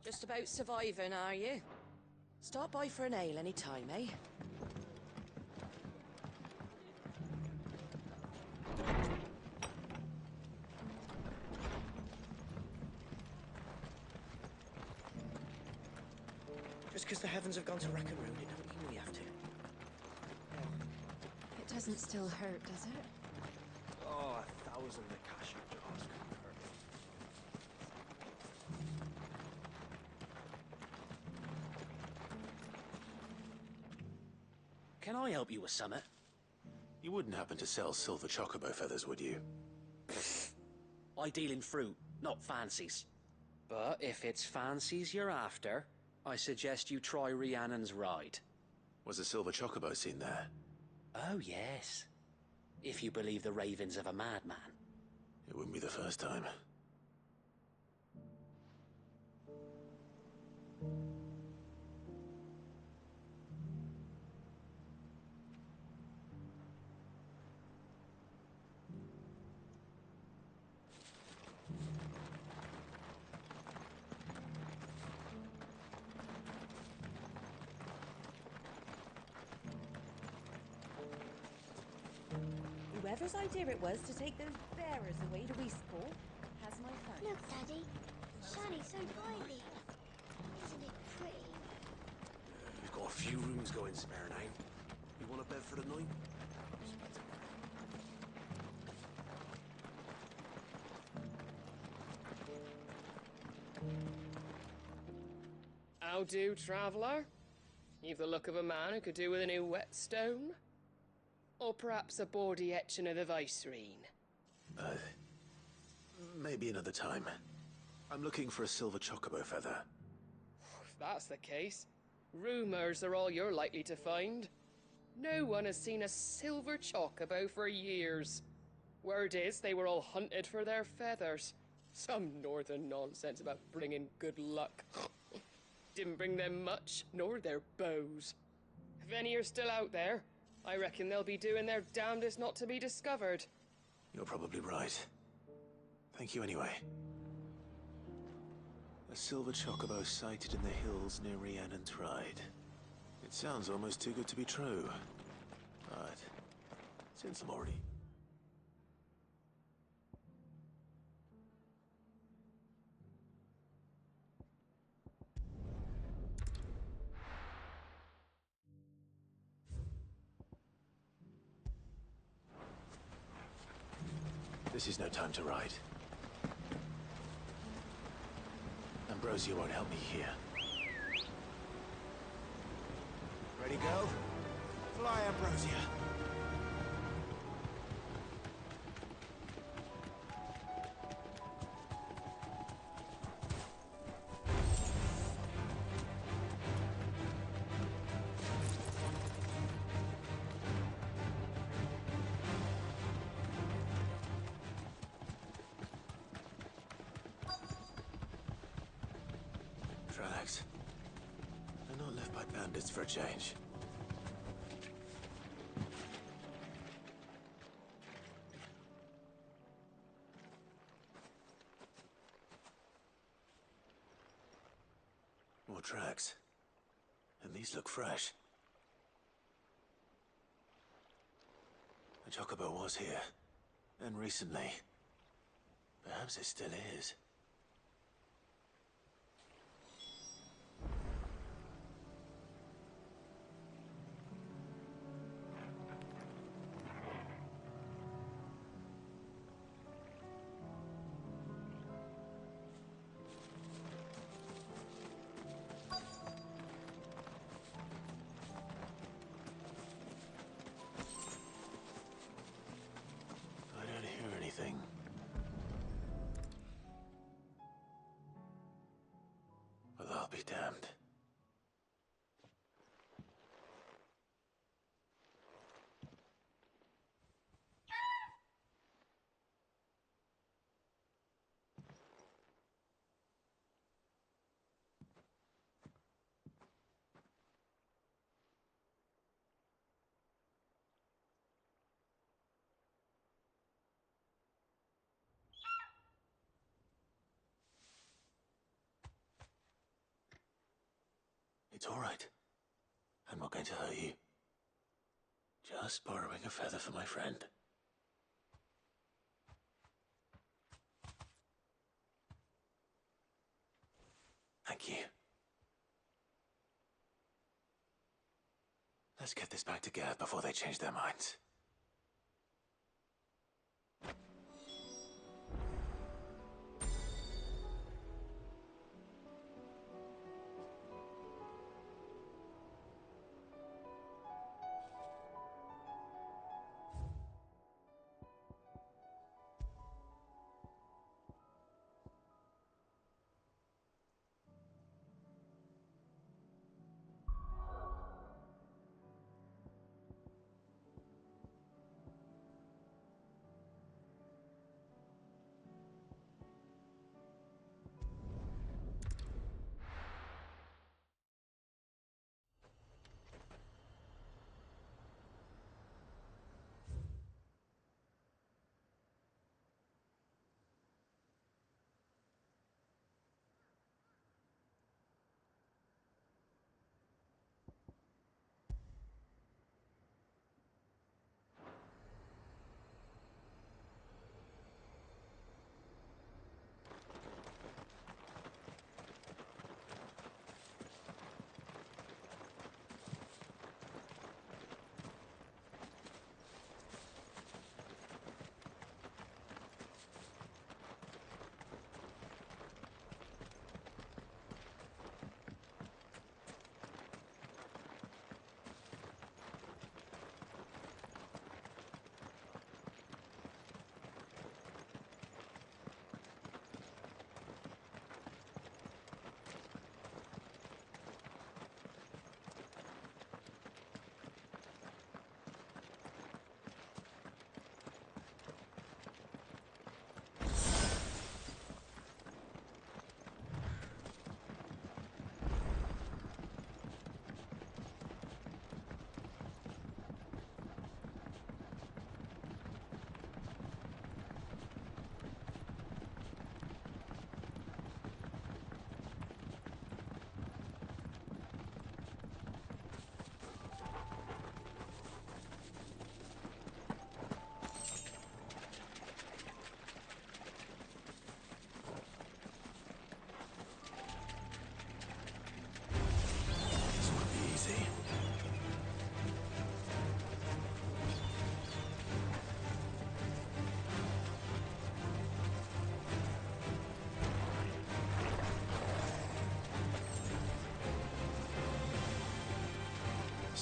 Just about surviving, are you? Stop by for an ale any time, eh? Just because the heavens have gone to rack and ruin, it doesn't mean we have to. It doesn't still hurt, does it? Oh, 1,000 cashew jars couldn't hurt. Can I help you with something? You wouldn't happen to sell silver chocobo feathers, would you? I deal in fruit, not fancies. But if it's fancies you're after, I suggest you try Rhiannon's ride. Was a silver chocobo seen there? Oh, yes. If you believe the ravings of a madman. It wouldn't be the first time. whoever's idea it was to take those bearers away to Eastport has my thanks. Look, Daddy. Shani's so lively. Isn't it pretty? We've got a few rooms going spare now. You want a bed for the night? How do, traveller? You've the look of a man who could do with a new whetstone. Or perhaps a bawdy etching of the Vicerine. Maybe another time. I'm looking for a silver chocobo feather. If that's the case, rumours are all you're likely to find. No one has seen a silver chocobo for years. Word is they were all hunted for their feathers. Some northern nonsense about bringing good luck. Didn't bring them much, nor their bows. If any are still out there, I reckon they'll be doing their damnedest not to be discovered. You're probably right. Thank you anyway. A silver chocobo sighted in the hills near Rhiannon Tride. It sounds almost too good to be true. But since I'm already... This is no time to ride. Ambrosia won't help me here. Ready, go? Fly, Ambrosia! Tracks. They're not left by bandits for a change. More tracks. And these look fresh. The chocobo was here. And recently. Perhaps it still is. I don't hear anything. Well, I'll be damned. It's all right. I'm not going to hurt you. Just borrowing a feather for my friend. Thank you. Let's get this back to Gad before they change their minds.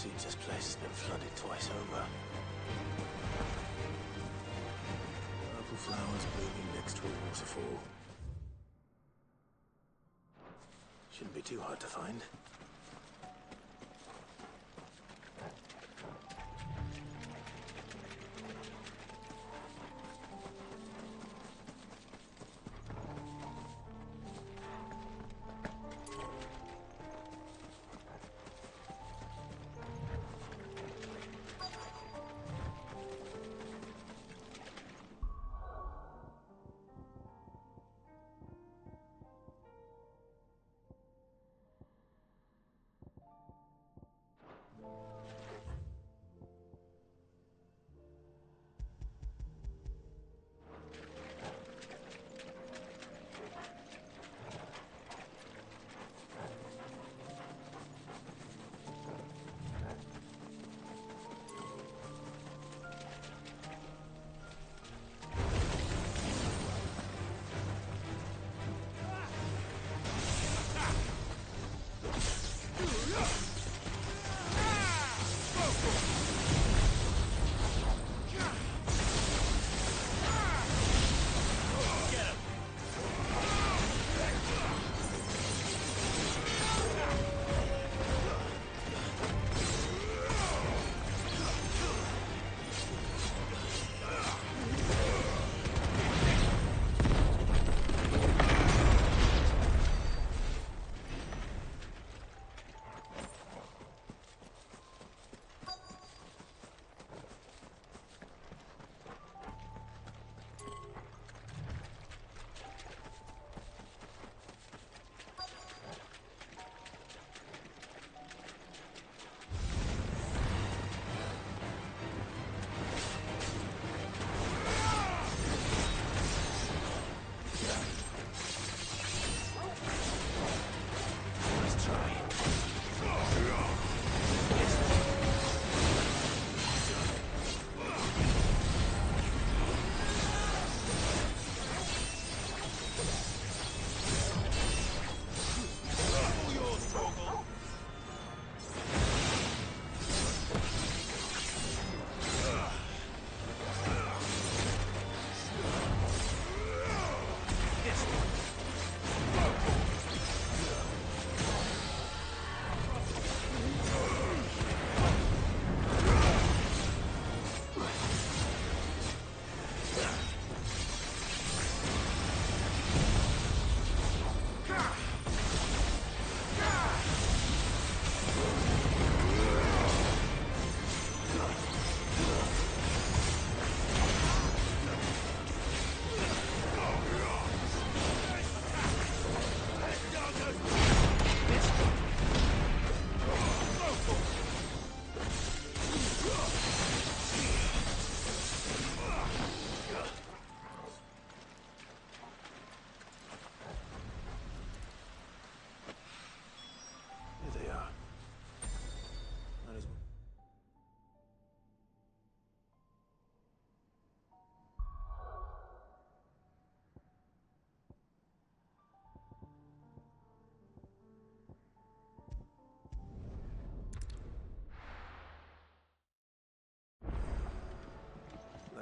Seems this place has been flooded twice over. Purple flowers blooming next to a waterfall. Shouldn't be too hard to find.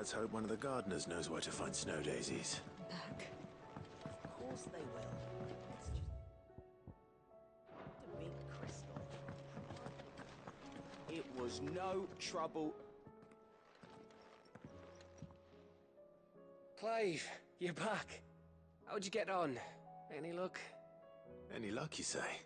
Let's hope one of the gardeners knows where to find snow daisies. Back. Of course they will. It's just a big crystal. It was no trouble. Clive, you're back. How'd you get on? Any luck? Any luck, you say?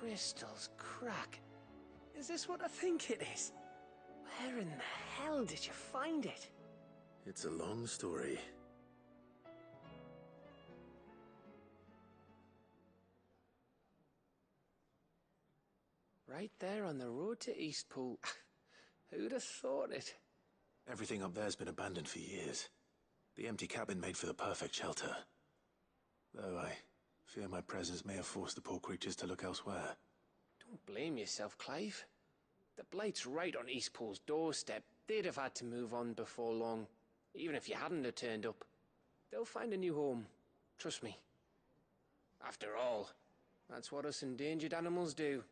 crystals crack. Is this what I think it is? Where in the hell did you find it? It's a long story. Right there on the road to Eastpool. Who'd have thought it? Everything up there's been abandoned for years. The empty cabin made for the perfect shelter. Though I fear my presence may have forced the poor creatures to look elsewhere. Don't blame yourself, Clive. The Blight's right on Eastpool's doorstep. They'd have had to move on before long, even if you hadn't have turned up. They'll find a new home. Trust me. After all, that's what us endangered animals do.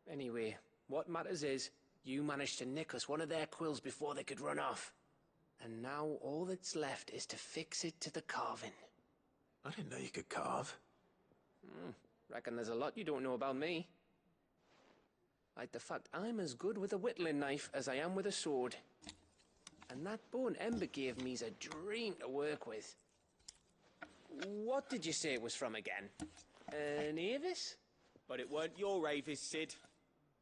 Anyway, what matters is, you managed to nick us one of their quills before they could run off. And now all that's left is to fix it to the carving. I didn't know you could carve. Reckon there's a lot you don't know about me. Like the fact I'm as good with a whittling knife as I am with a sword. And that bone Ember gave me's a dream to work with. What did you say it was from again? An Avis? But it weren't your Avis, Sid.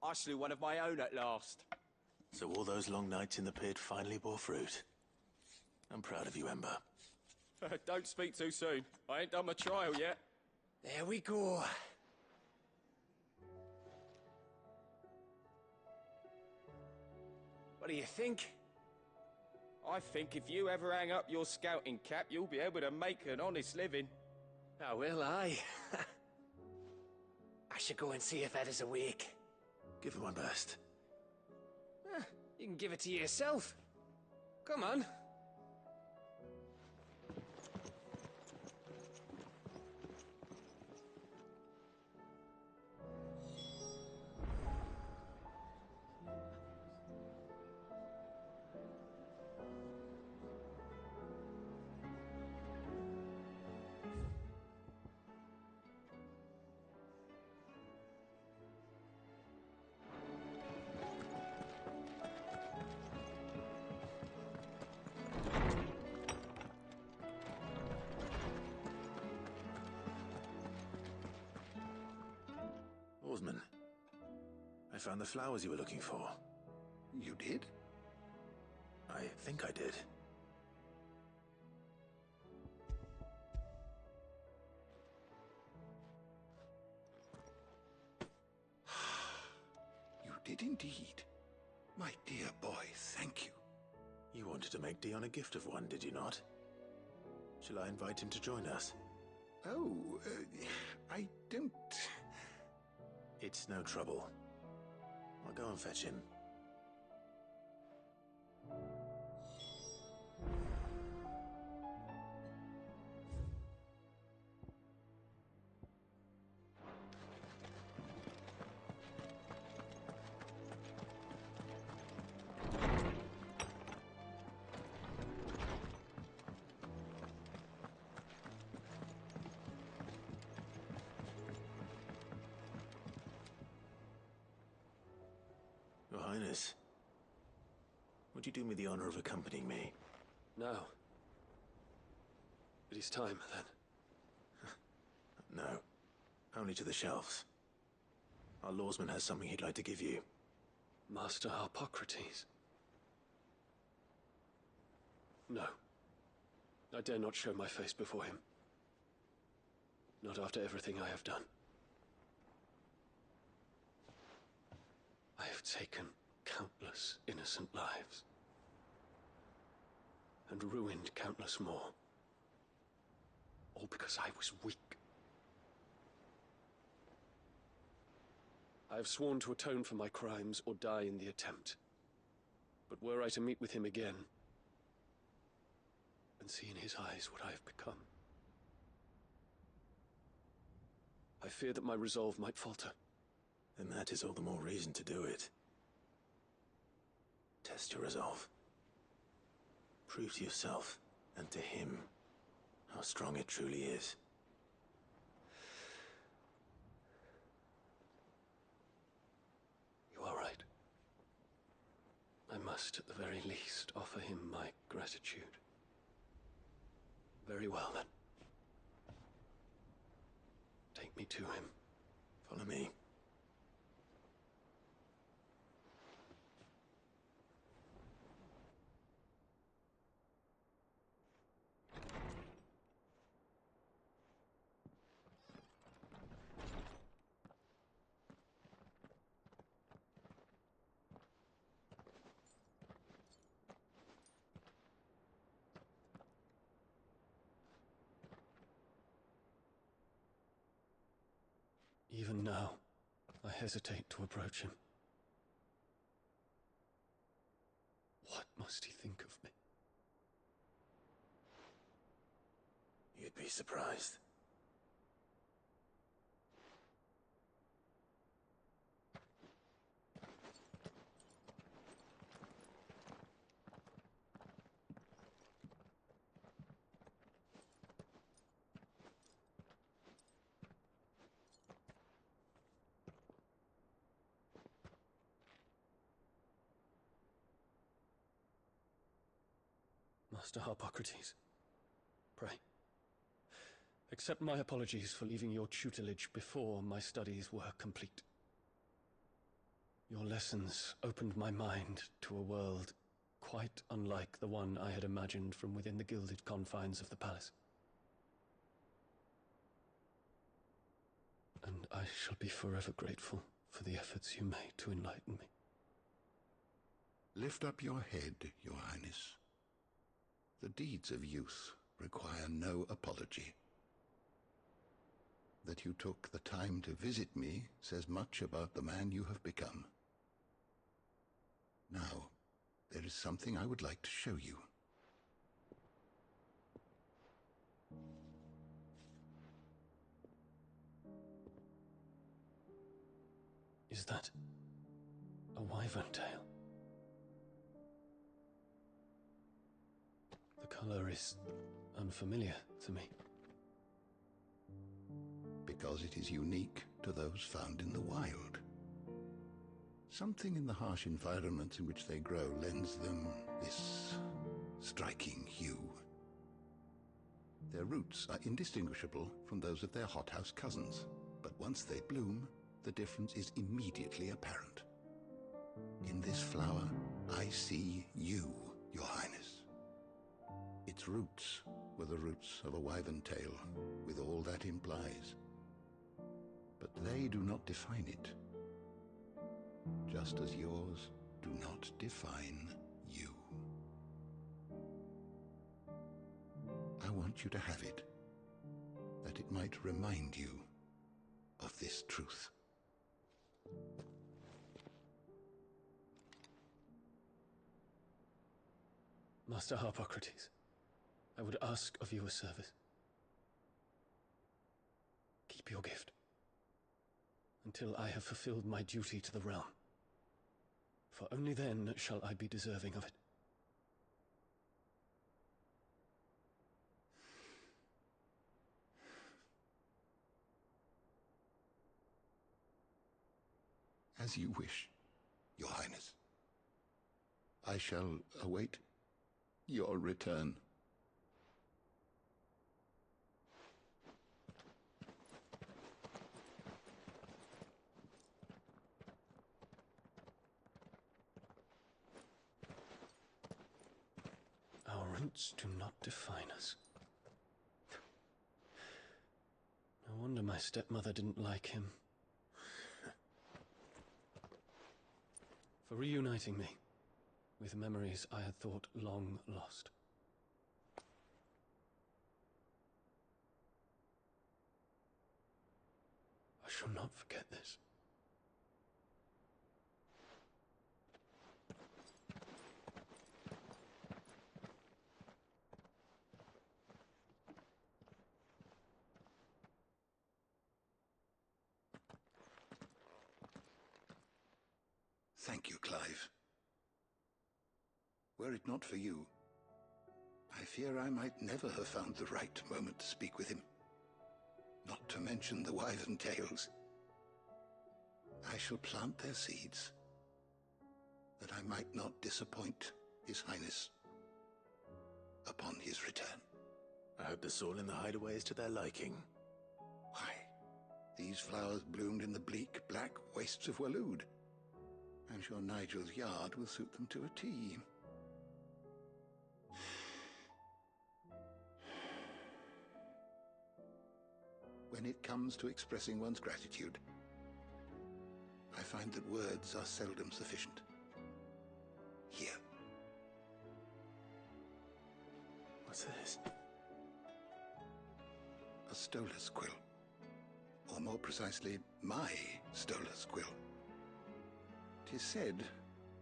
I slew one of my own at last. So all those long nights in the pit finally bore fruit. I'm proud of you, Ember. Don't speak too soon. I ain't done my trial yet. There we go. What do you think? I think if you ever hang up your scouting cap, you'll be able to make an honest living. Oh, will I? I should go and see if Ed is awake. Give it my best. You can give it to yourself. Come on. Oarsman, I found the flowers you were looking for. You did? I think I did. You did indeed. My dear boy, thank you. You wanted to make Dion a gift of one, did you not? Shall I invite him to join us? Oh, I don't... It's no trouble. I'll go and fetch him. Your Highness, would you do me the honor of accompanying me? No. It is time, then. No. Only to the shelves. Our lawsman has something he'd like to give you. Master Harpocrates. No. I dare not show my face before him. Not after everything I have done. I have taken countless innocent lives. And ruined countless more. All because I was weak. I have sworn to atone for my crimes or die in the attempt. But were I to meet with him again, and see in his eyes what I have become, I fear that my resolve might falter. Then that is all the more reason to do it. Test your resolve. Prove to yourself, and to him, how strong it truly is. You are right. I must, at the very least, offer him my gratitude. Very well, then. Take me to him. Follow me. Even now, I hesitate to approach him. What must he think of me? You'd be surprised. Master Harpocrates, pray, accept my apologies for leaving your tutelage before my studies were complete. Your lessons opened my mind to a world quite unlike the one I had imagined from within the gilded confines of the palace. And I shall be forever grateful for the efforts you made to enlighten me. Lift up your head, Your Highness. The deeds of youth require no apology. That you took the time to visit me says much about the man you have become. Now, there is something I would like to show you. Is that a wyvern tail? The color is unfamiliar to me. Because it is unique to those found in the wild. Something in the harsh environments in which they grow lends them this striking hue. Their roots are indistinguishable from those of their hothouse cousins, but once they bloom, the difference is immediately apparent. In this flower, I see you, Your Highness. Its roots were the roots of a wyvern tail, with all that implies. But they do not define it, just as yours do not define you. I want you to have it, that it might remind you of this truth. Master Harpocrates, I would ask of you a service. Keep your gift until I have fulfilled my duty to the realm, for only then shall I be deserving of it. As you wish, Your Highness. I shall await your return. Our roots do not define us. No wonder my stepmother didn't like him. For reuniting me with memories I had thought long lost. I shall not forget this. Thank you, Clive. Were it not for you, I fear I might never have found the right moment to speak with him. Not to mention the wyvern tails. I shall plant their seeds, that I might not disappoint His Highness upon his return. I hope the soil in the hideaway is to their liking. Why, these flowers bloomed in the bleak, black wastes of Waloed. I'm sure Nigel's yard will suit them to a T. When it comes to expressing one's gratitude, I find that words are seldom sufficient. Here. What's this? A stolas quill, or or more precisely, my stoler's quill. 'Tis said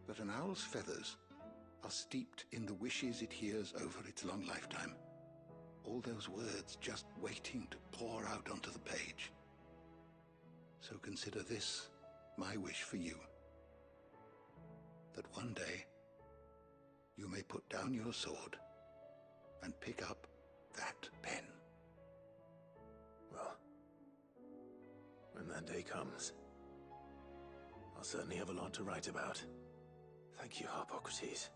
that an owl's feathers are steeped in the wishes it hears over its long lifetime. All those words just waiting to pour out onto the page. So consider this my wish for you. That one day, you may put down your sword and pick up that pen. Well, when that day comes, I'll certainly have a lot to write about. Thank you, Harpocrates.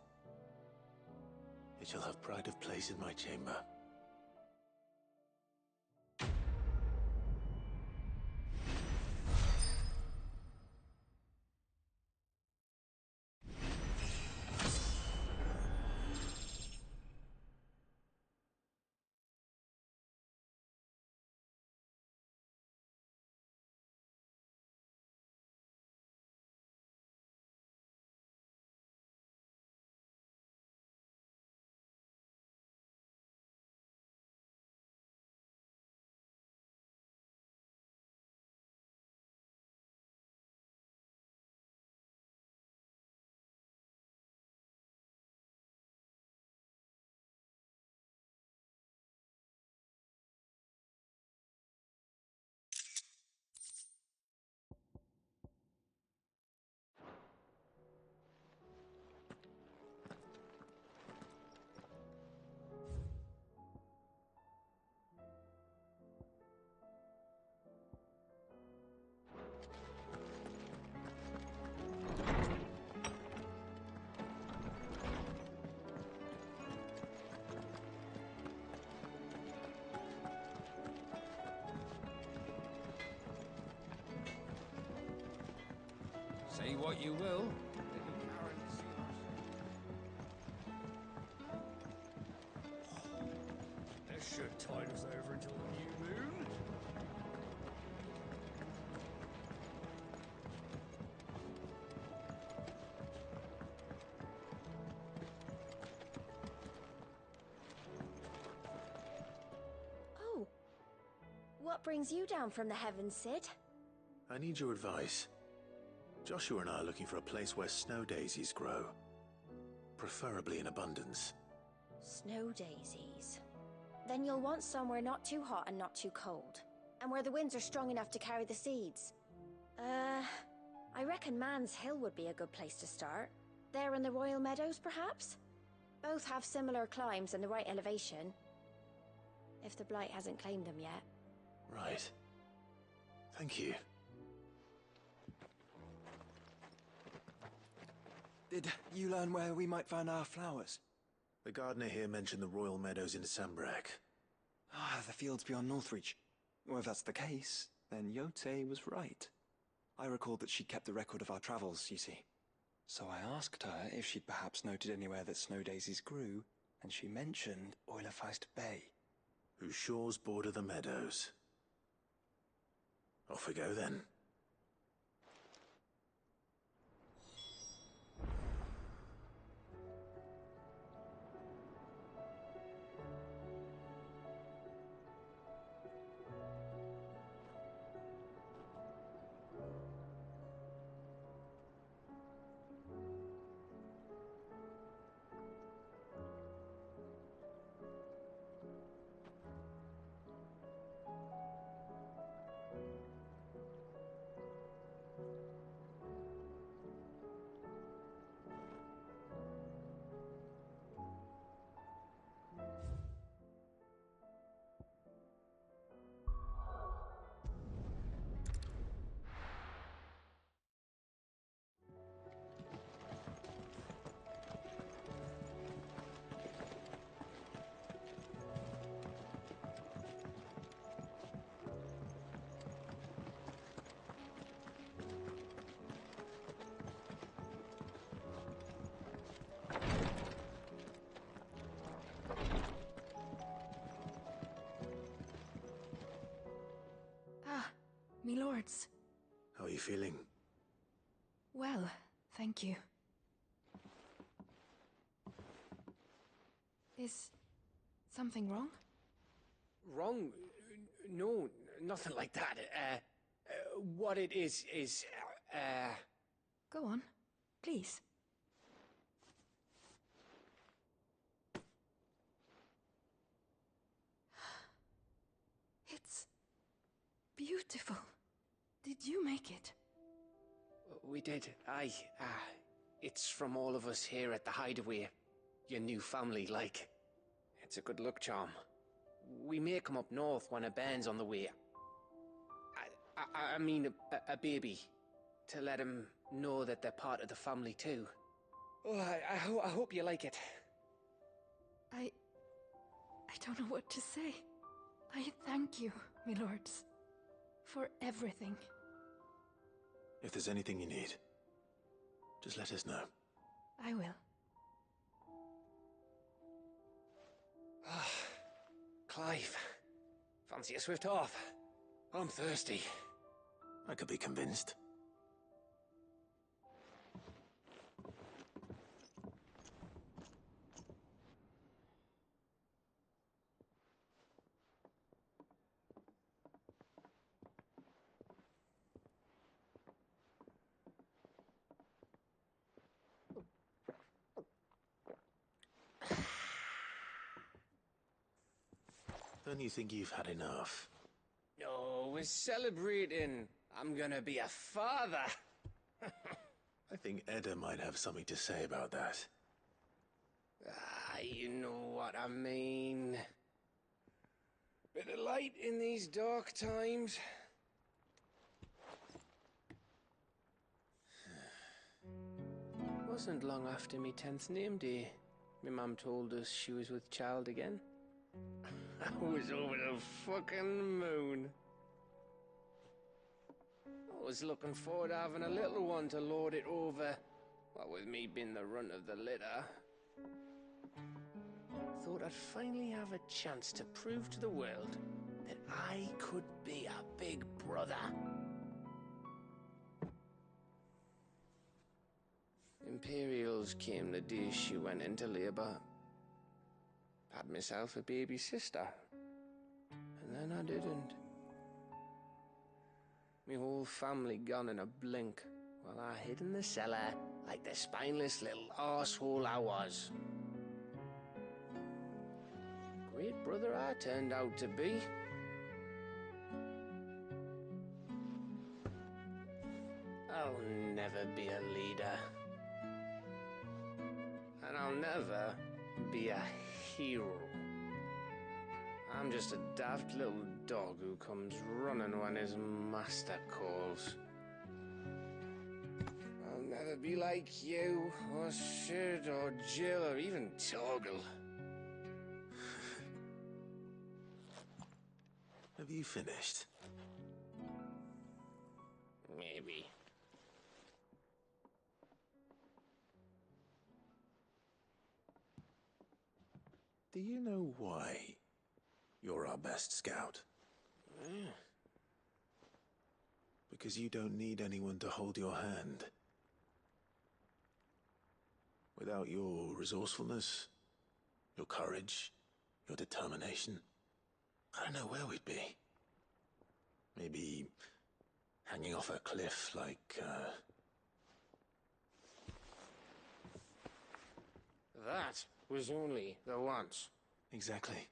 It shall have pride of place in my chamber. Say what you will. This should tide us over until the new moon. Oh. What brings you down from the heavens, Sid? I need your advice. Joshua and I are looking for a place where snow daisies grow. Preferably in abundance. Snow daisies. Then you'll want somewhere not too hot and not too cold. And where the winds are strong enough to carry the seeds. I reckon Man's Hill would be a good place to start. There in the Royal Meadows, perhaps? Both have similar climbs and the right elevation. If the Blight hasn't claimed them yet. Right. Thank you. Did you learn where we might find our flowers? The gardener here mentioned the Royal Meadows in Sambrek. Ah, the fields beyond Northreach. Well, if that's the case, then Yote was right. I recalled that she kept the record of our travels, you see. So I asked her if she'd perhaps noted anywhere that snow daisies grew, and she mentioned Oilafeist Bay. Whose shores border the meadows. Off we go then. Me lords. How are you feeling? Well, thank you. Is something wrong? Wrong? No, nothing like that. What it is, Go on, please. It's beautiful. Did you make it? We did, aye. It's from all of us here at the Hideaway. Your new family, like. It's a good luck charm. We may come up north when a band's on the way. I mean a baby. To let him know that they're part of the family too. Oh, I hope you like it. I don't know what to say. I thank you, my lords, for everything. If there's anything you need, just let us know. I will. Clive, fancy a swift off? I'm thirsty. I could be convinced. Don't you think you've had enough? No, we're celebrating. I'm gonna be a father. I think Edda might have something to say about that. You know what I mean. Bit of light in these dark times. Wasn't long after me 10th name day. My mum told us she was with child again. I was over the fucking moon. I was looking forward to having a little one to lord it over, what with me being the runt of the litter. Thought I'd finally have a chance to prove to the world that I could be a big brother. Imperials came the day she went into labour. Had myself a baby sister. And then I didn't. My whole family gone in a blink, while I hid in the cellar like the spineless little arsehole I was. Great brother I turned out to be. I'll never be a leader. And I'll never be a hero. I'm just a daft little dog who comes running when his master calls. I'll never be like you, or Sid, or Jill, or even Torgal. Have you finished? Maybe. Do you know why you're our best scout? Yeah. Because you don't need anyone to hold your hand. Without your resourcefulness, your courage, your determination, I don't know where we'd be. Maybe hanging off a cliff like, That was only the once. Exactly.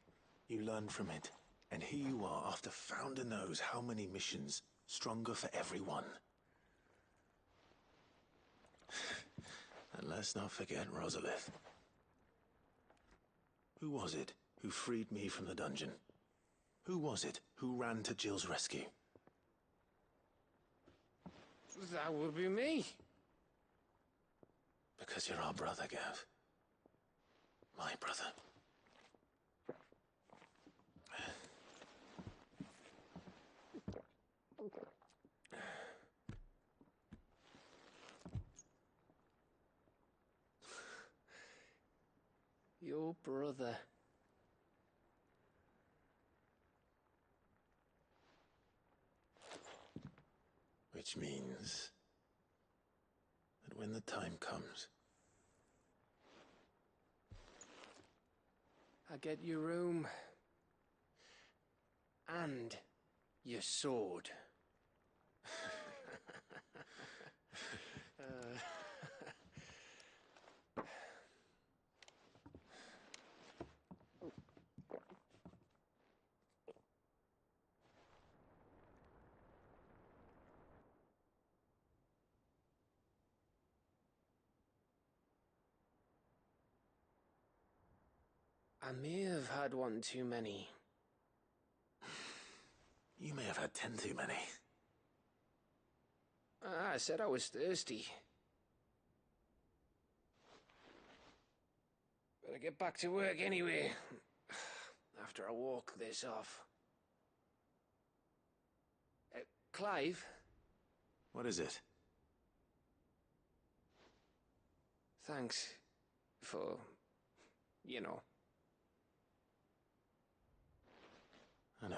You learn from it. And here you are, after Founder knows how many missions, stronger for everyone. And let's not forget Rosalith. Who was it who freed me from the dungeon? Who was it who ran to Jill's rescue? That would be me. Because you're our brother, Gav. My brother. Your brother. Which means that when the time comes, I get your room. And Your sword. I may have had one too many. You may have had 10 too many. I said I was thirsty. Better get back to work anyway, after I walk this off. Clive? What is it? Thanks for, you know. I know.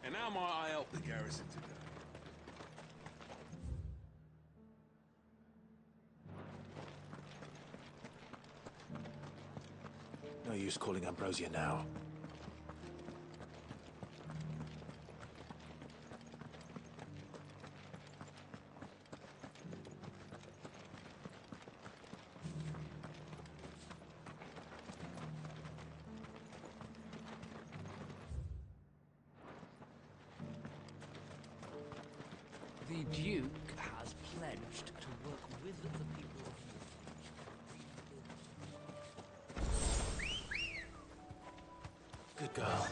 And how might I help the garrison today? No use calling Ambrosia now. The Duke has pledged to work with the people of York. Good girl.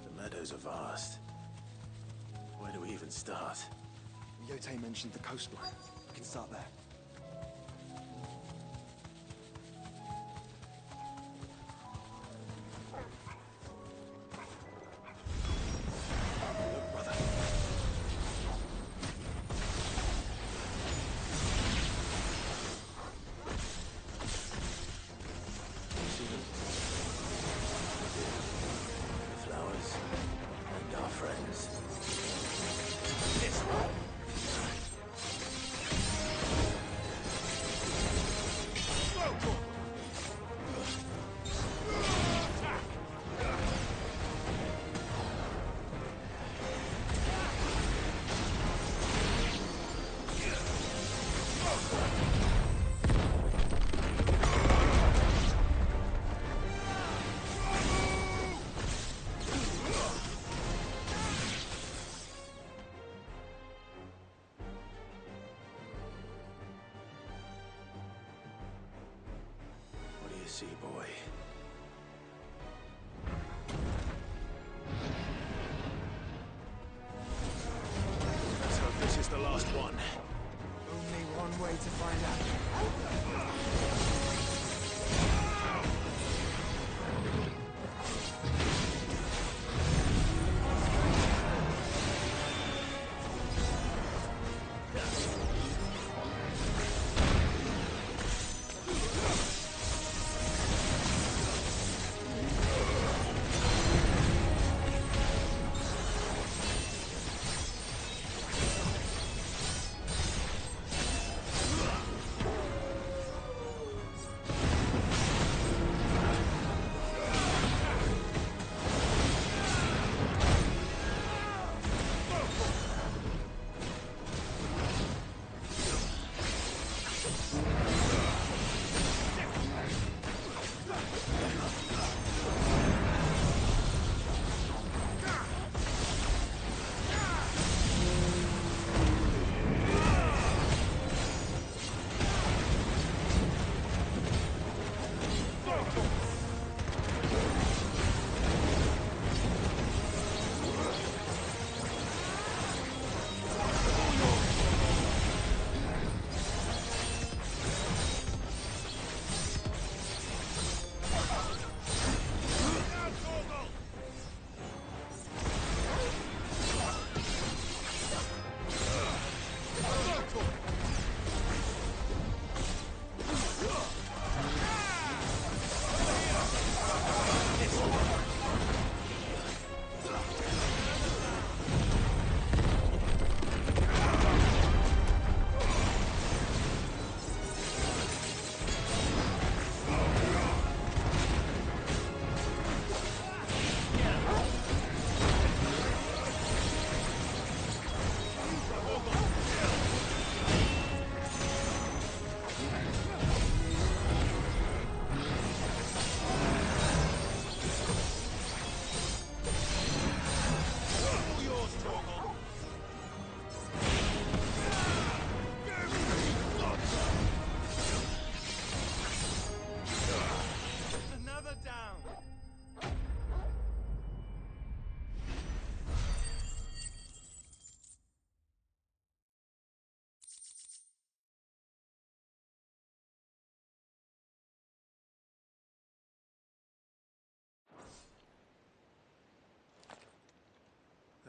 The meadows are vast. Where do we even start? Yote mentioned the coastline. We can start there. Look, brother. See them? The flowers and our friends. This one. What do you see, boy? Let's hope this is the last one. Only one way to find out.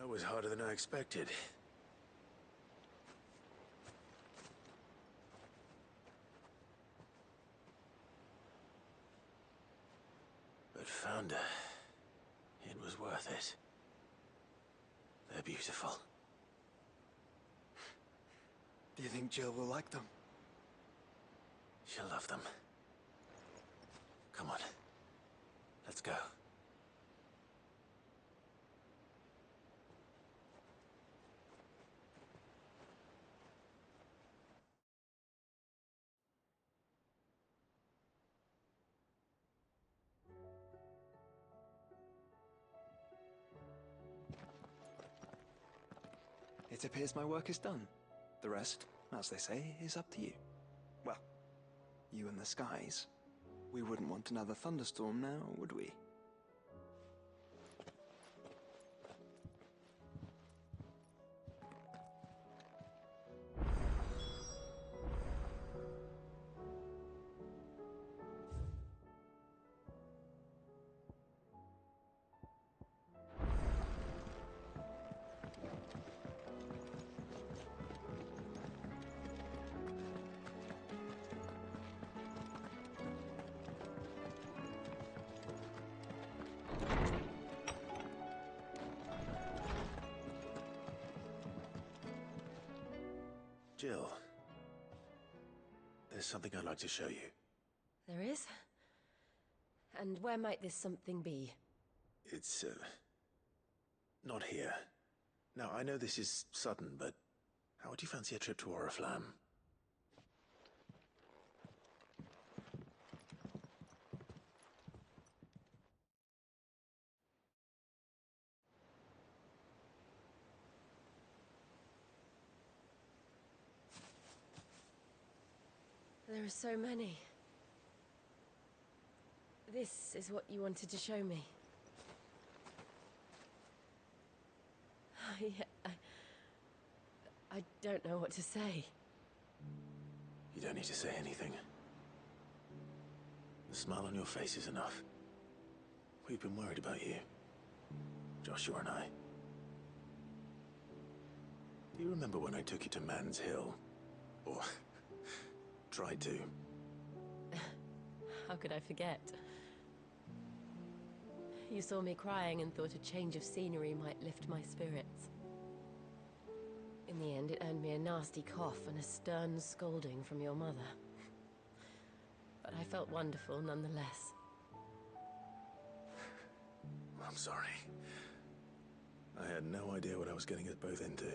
That was harder than I expected. But found her. It was worth it. They're beautiful. Do you think Jill will like them? She'll love them. Come on. Let's go. It appears my work is done. The rest, as they say, is up to you. Well, you and the skies. We wouldn't want another thunderstorm now, would we? Jill, there's something I'd like to show you. There is? And where might this something be? It's, not here. Now, I know this is sudden, but how would you fancy a trip to Oriflamme? There are so many. This is what you wanted to show me. I don't know what to say. You don't need to say anything. The smile on your face is enough. We've been worried about you. Joshua and I. Do you remember when I took you to Man's Hill? Or tried to? How could I forget? You saw me crying and thought a change of scenery might lift my spirits. In the end, it earned me a nasty cough and a stern scolding from your mother. But I felt wonderful nonetheless. I'm sorry. I had no idea what I was getting us both into.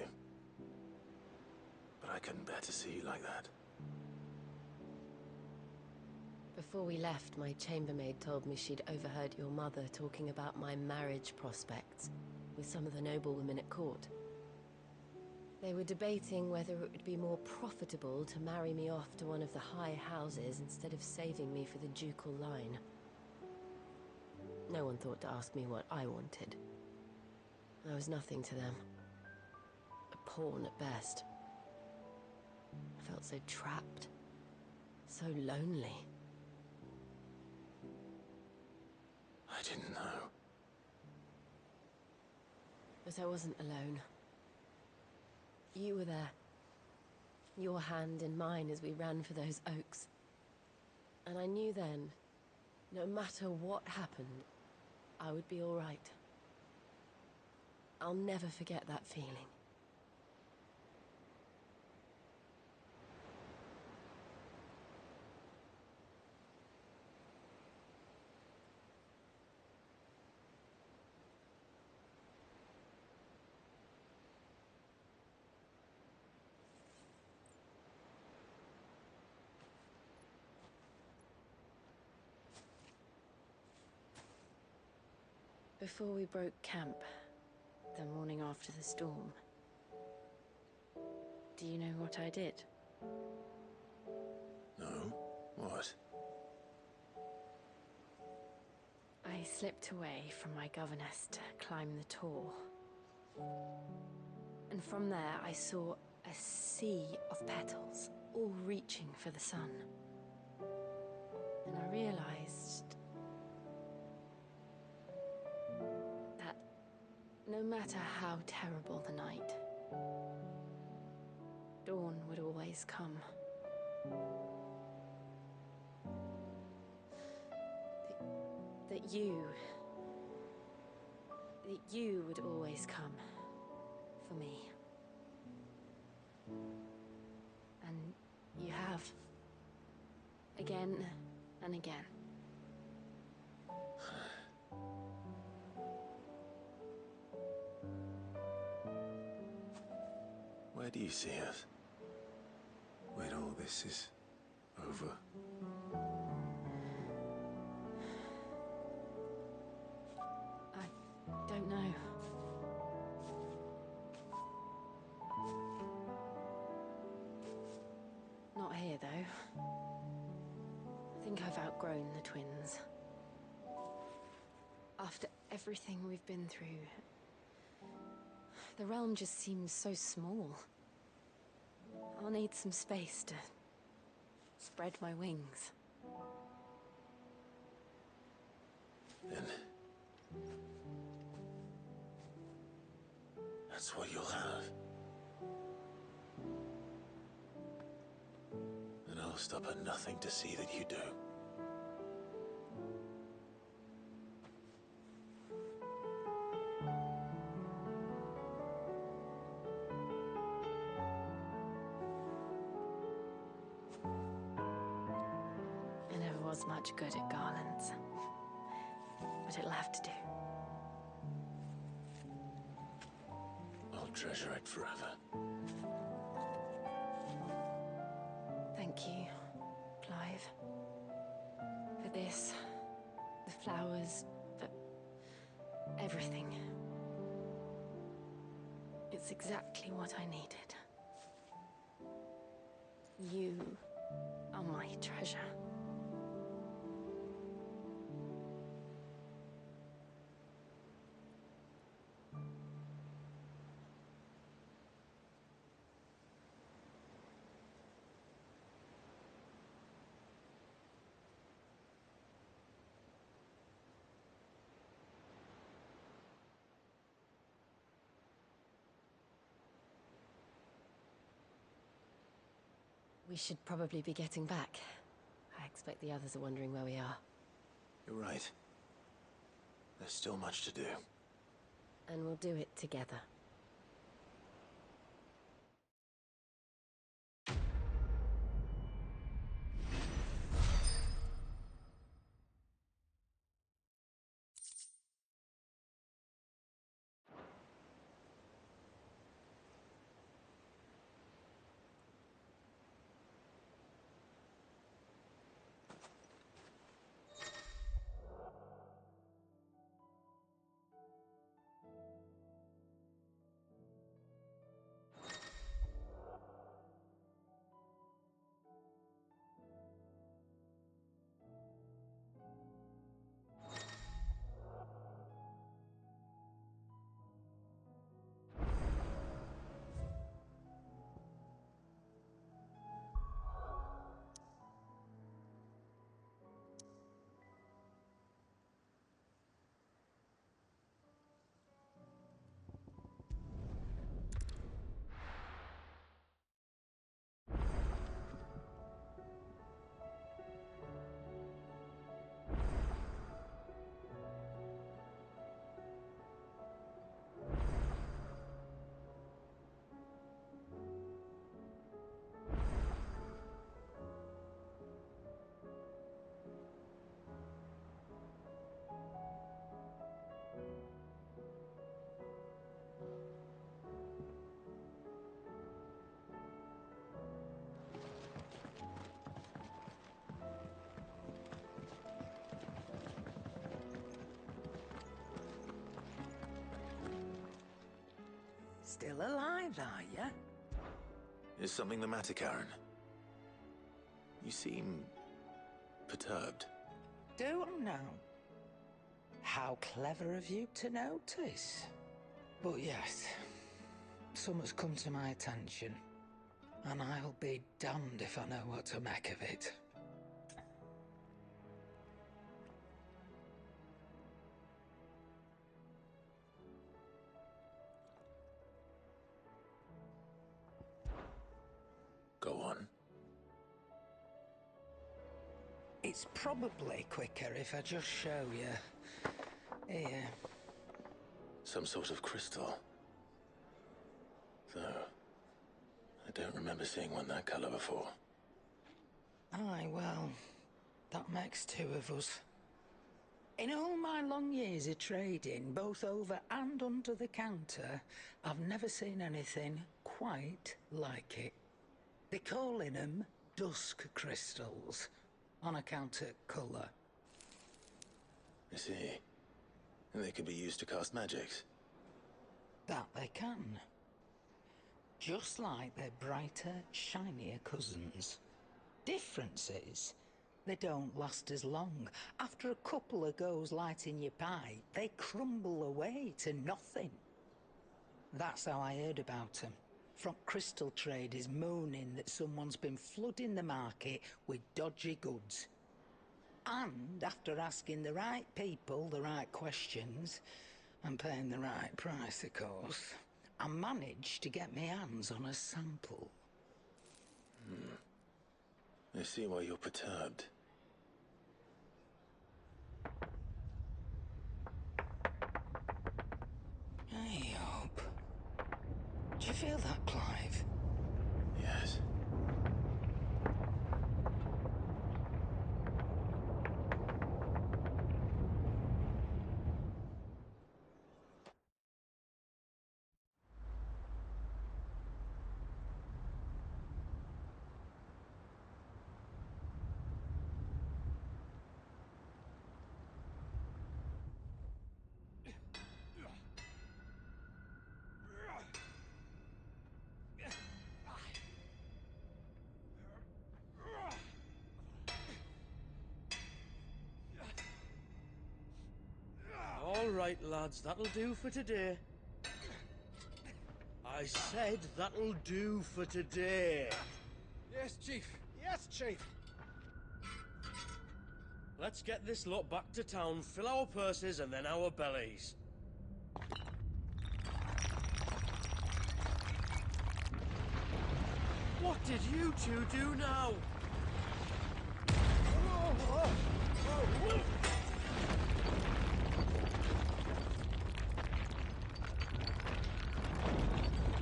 But I couldn't bear to see you like that. Before we left, my chambermaid told me she'd overheard your mother talking about my marriage prospects with some of the noblewomen at court. They were debating whether it would be more profitable to marry me off to one of the high houses instead of saving me for the ducal line. No one thought to ask me what I wanted. I was nothing to them. A pawn at best. I felt so trapped. So lonely. I didn't know. But I wasn't alone. You were there. Your hand in mine as we ran for those oaks. And I knew then, no matter what happened, I would be all right. I'll never forget that feeling. Before we broke camp, the morning after the storm, do you know what I did? No? What? I slipped away from my governess to climb the tor. And from there I saw a sea of petals, all reaching for the sun. And I realized that No matter how terrible the night, dawn would always come. That you would always come for me. And you have. Again and again. Where do you see us? When all this is over? I don't know. Not here, though. I think I've outgrown the twins. After everything we've been through, the realm just seems so small. I'll need some space to spread my wings. Then that's what you'll have. And I'll stop at nothing to see that you do. I never was much good at garlands, but it'll have to do. I'll treasure it forever. Thank you, Clive. For this, the flowers, for everything. It's exactly what I needed. You are my treasure. We should probably be getting back. I expect the others are wondering where we are. You're right. There's still much to do. And we'll do it together. Still alive, are ya? Is something the matter, Karen? You seem perturbed. Don't know. How clever of you to notice. But yes, something's come to my attention, and I'll be damned if I know what to make of it. It's probably quicker if I just show you. Here. Some sort of crystal. Though, I don't remember seeing one that color before. Aye, well, that makes two of us. In all my long years of trading, both over and under the counter, I've never seen anything quite like it. They're calling them dusk crystals, on account of colour. I see. And they could be used to cast magics. That they can. Just like their brighter, shinier cousins. Difference is, they don't last as long. After a couple of goes lighting your pipe, they crumble away to nothing. That's how I heard about them. From crystal traders moaning that someone's been flooding the market with dodgy goods. And after asking the right people the right questions, and paying the right price, of course, I managed to get my hands on a sample. I see why you're perturbed. Hey, Hope. Do you feel that, Clive? Yes. All right, lads, that'll do for today. I said that'll do for today. Yes, Chief. Yes, Chief. Let's get this lot back to town, fill our purses and then our bellies. What did you two do now?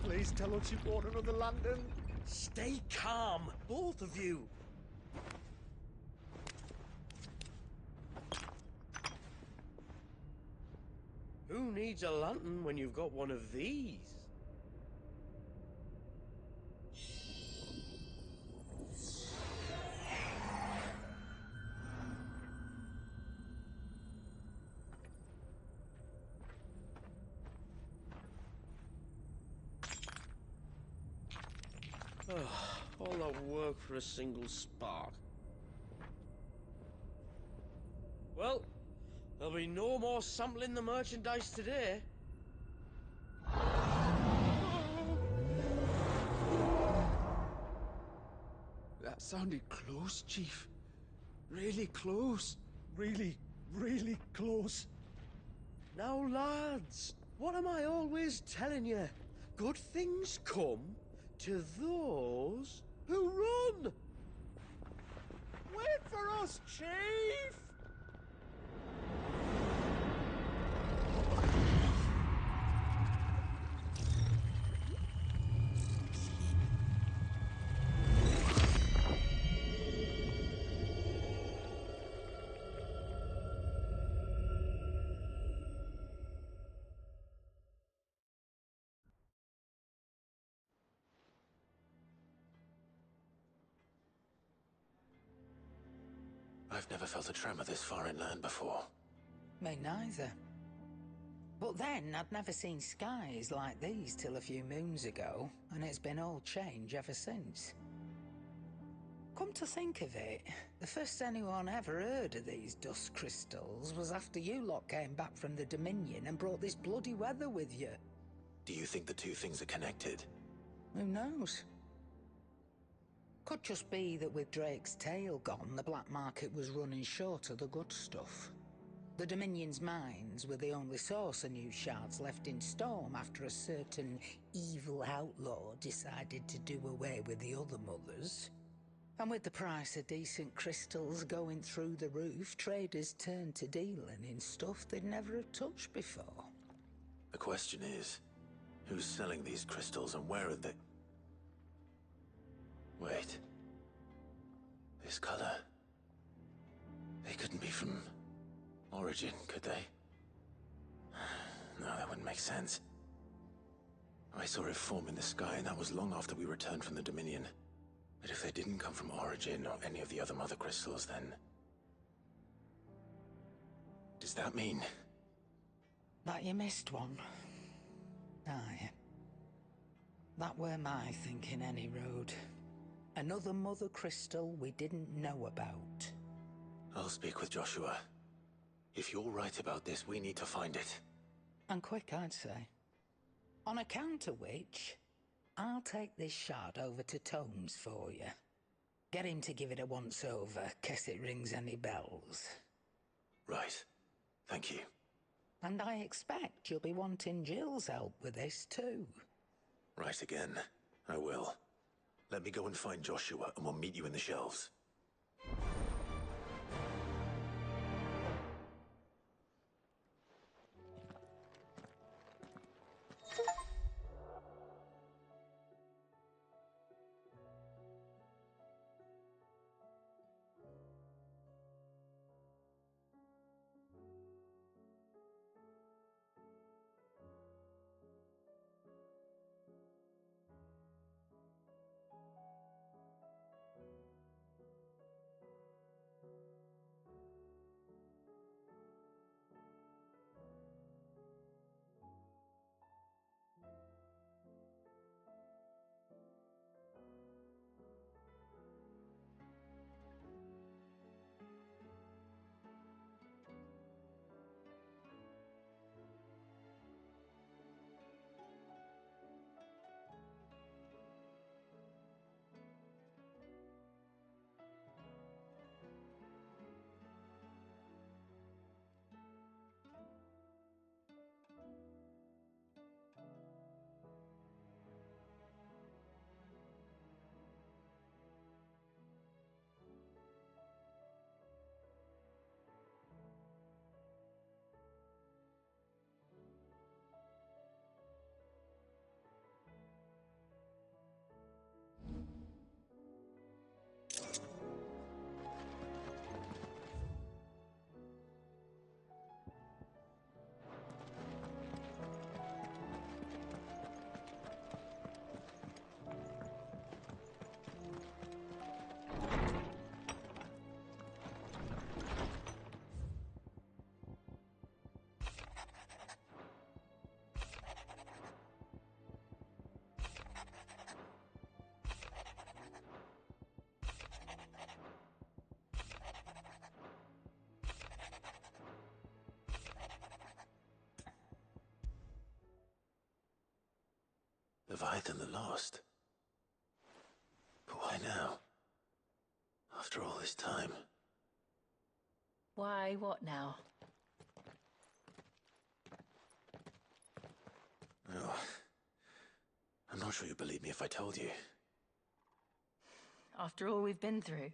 Please tell us you bought another lantern. Stay calm, both of you. Who needs a lantern when you've got one of these? All that work for a single spark. Well, there'll be no more sampling the merchandise today. That sounded close, Chief. Really close. Really, really close. Now, lads, what am I always telling you? Good things come to those who run! Wait for us, Chief! I've never felt a tremor this far inland before. Me neither. But then, I'd never seen skies like these till a few moons ago, and it's been all change ever since. Come to think of it, the first anyone ever heard of these dust crystals was after you lot came back from the Dominion and brought this bloody weather with you. Do you think the two things are connected? Who knows? Could just be that with Drake's tail gone, the black market was running short of the good stuff. The Dominion's mines were the only source of new shards left in Storm after a certain evil outlaw decided to do away with the other mothers. And with the price of decent crystals going through the roof, traders turn to dealing in stuff they'd never have touched before. The question is, who's selling these crystals and where are they? Wait. This color. They couldn't be from Origin, could they? No, that wouldn't make sense. I saw it form in the sky, and that was long after we returned from the Dominion. But if they didn't come from Origin or any of the other mother crystals, then... does that mean... that you missed one? Aye. That were my thinking, any road. Another mother crystal we didn't know about. I'll speak with Joshua. If you're right about this, we need to find it. And quick, I'd say. On account of which, I'll take this shard over to Tomes for you. Get him to give it a once-over, case it rings any bells. Right. Thank you. And I expect you'll be wanting Jill's help with this, too. Right again. I will. Let me go and find Joshua, and we'll meet you in the shelves. Leviathan the Lost? But why now? After all this time? Why, what now? Oh, I'm not sure you'd believe me if I told you. After all we've been through.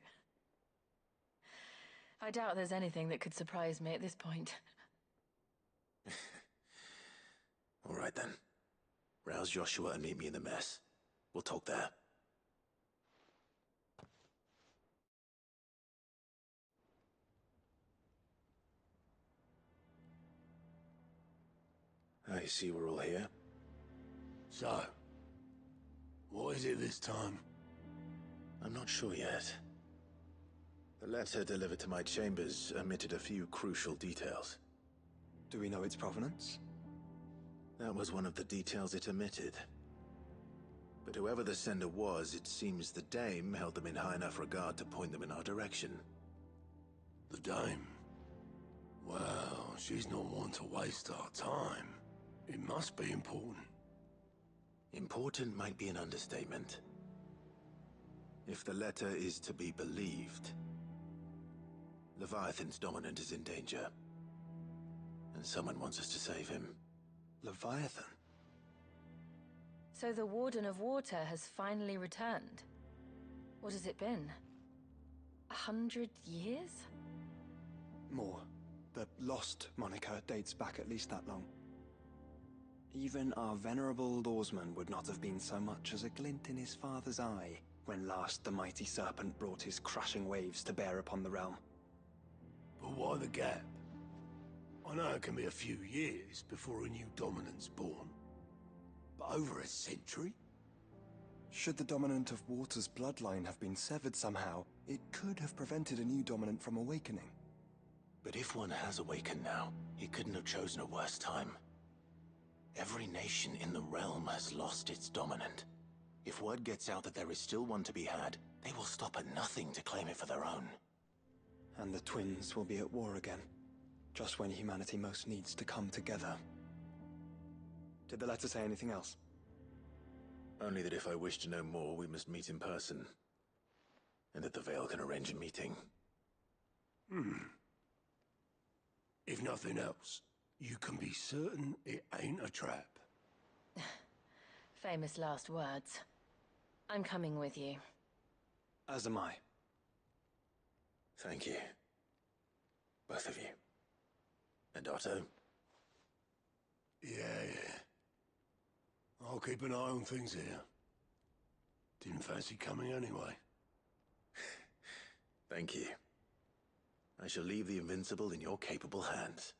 I doubt there's anything that could surprise me at this point. All right then. Rouse Joshua and meet me in the mess. We'll talk there. I see we're all here. So, what is it this time? I'm not sure yet. The letter delivered to my chambers omitted a few crucial details. Do we know its provenance? That was one of the details it omitted. But whoever the sender was, it seems the Dame held them in high enough regard to point them in our direction. The Dame? Well, she's not one to waste our time. It must be important. Important might be an understatement. If the letter is to be believed, Leviathan's dominant is in danger. And someone wants us to save him. Leviathan? So the Warden of Water has finally returned. What has it been? 100 years? More. The Lost moniker dates back at least that long. Even our venerable lawsman would not have been so much as a glint in his father's eye when last the mighty serpent brought his crushing waves to bear upon the realm. But why the gap? I know it can be a few years before a new dominant's born. But over a century? Should the dominant of Water's bloodline have been severed somehow, it could have prevented a new dominant from awakening. But if one has awakened now, he couldn't have chosen a worse time. Every nation in the realm has lost its dominant. If word gets out that there is still one to be had, they will stop at nothing to claim it for their own. And the twins will be at war again, just when humanity most needs to come together. Did the letter say anything else? Only that if I wish to know more, we must meet in person. And that the Veil can arrange a meeting. If nothing else, you can be certain it ain't a trap. Famous last words. I'm coming with you. As am I. Thank you. Both of you. And Otto? Yeah. I'll keep an eye on things here. Didn't fancy coming anyway. Thank you. I shall leave the Invincible in your capable hands.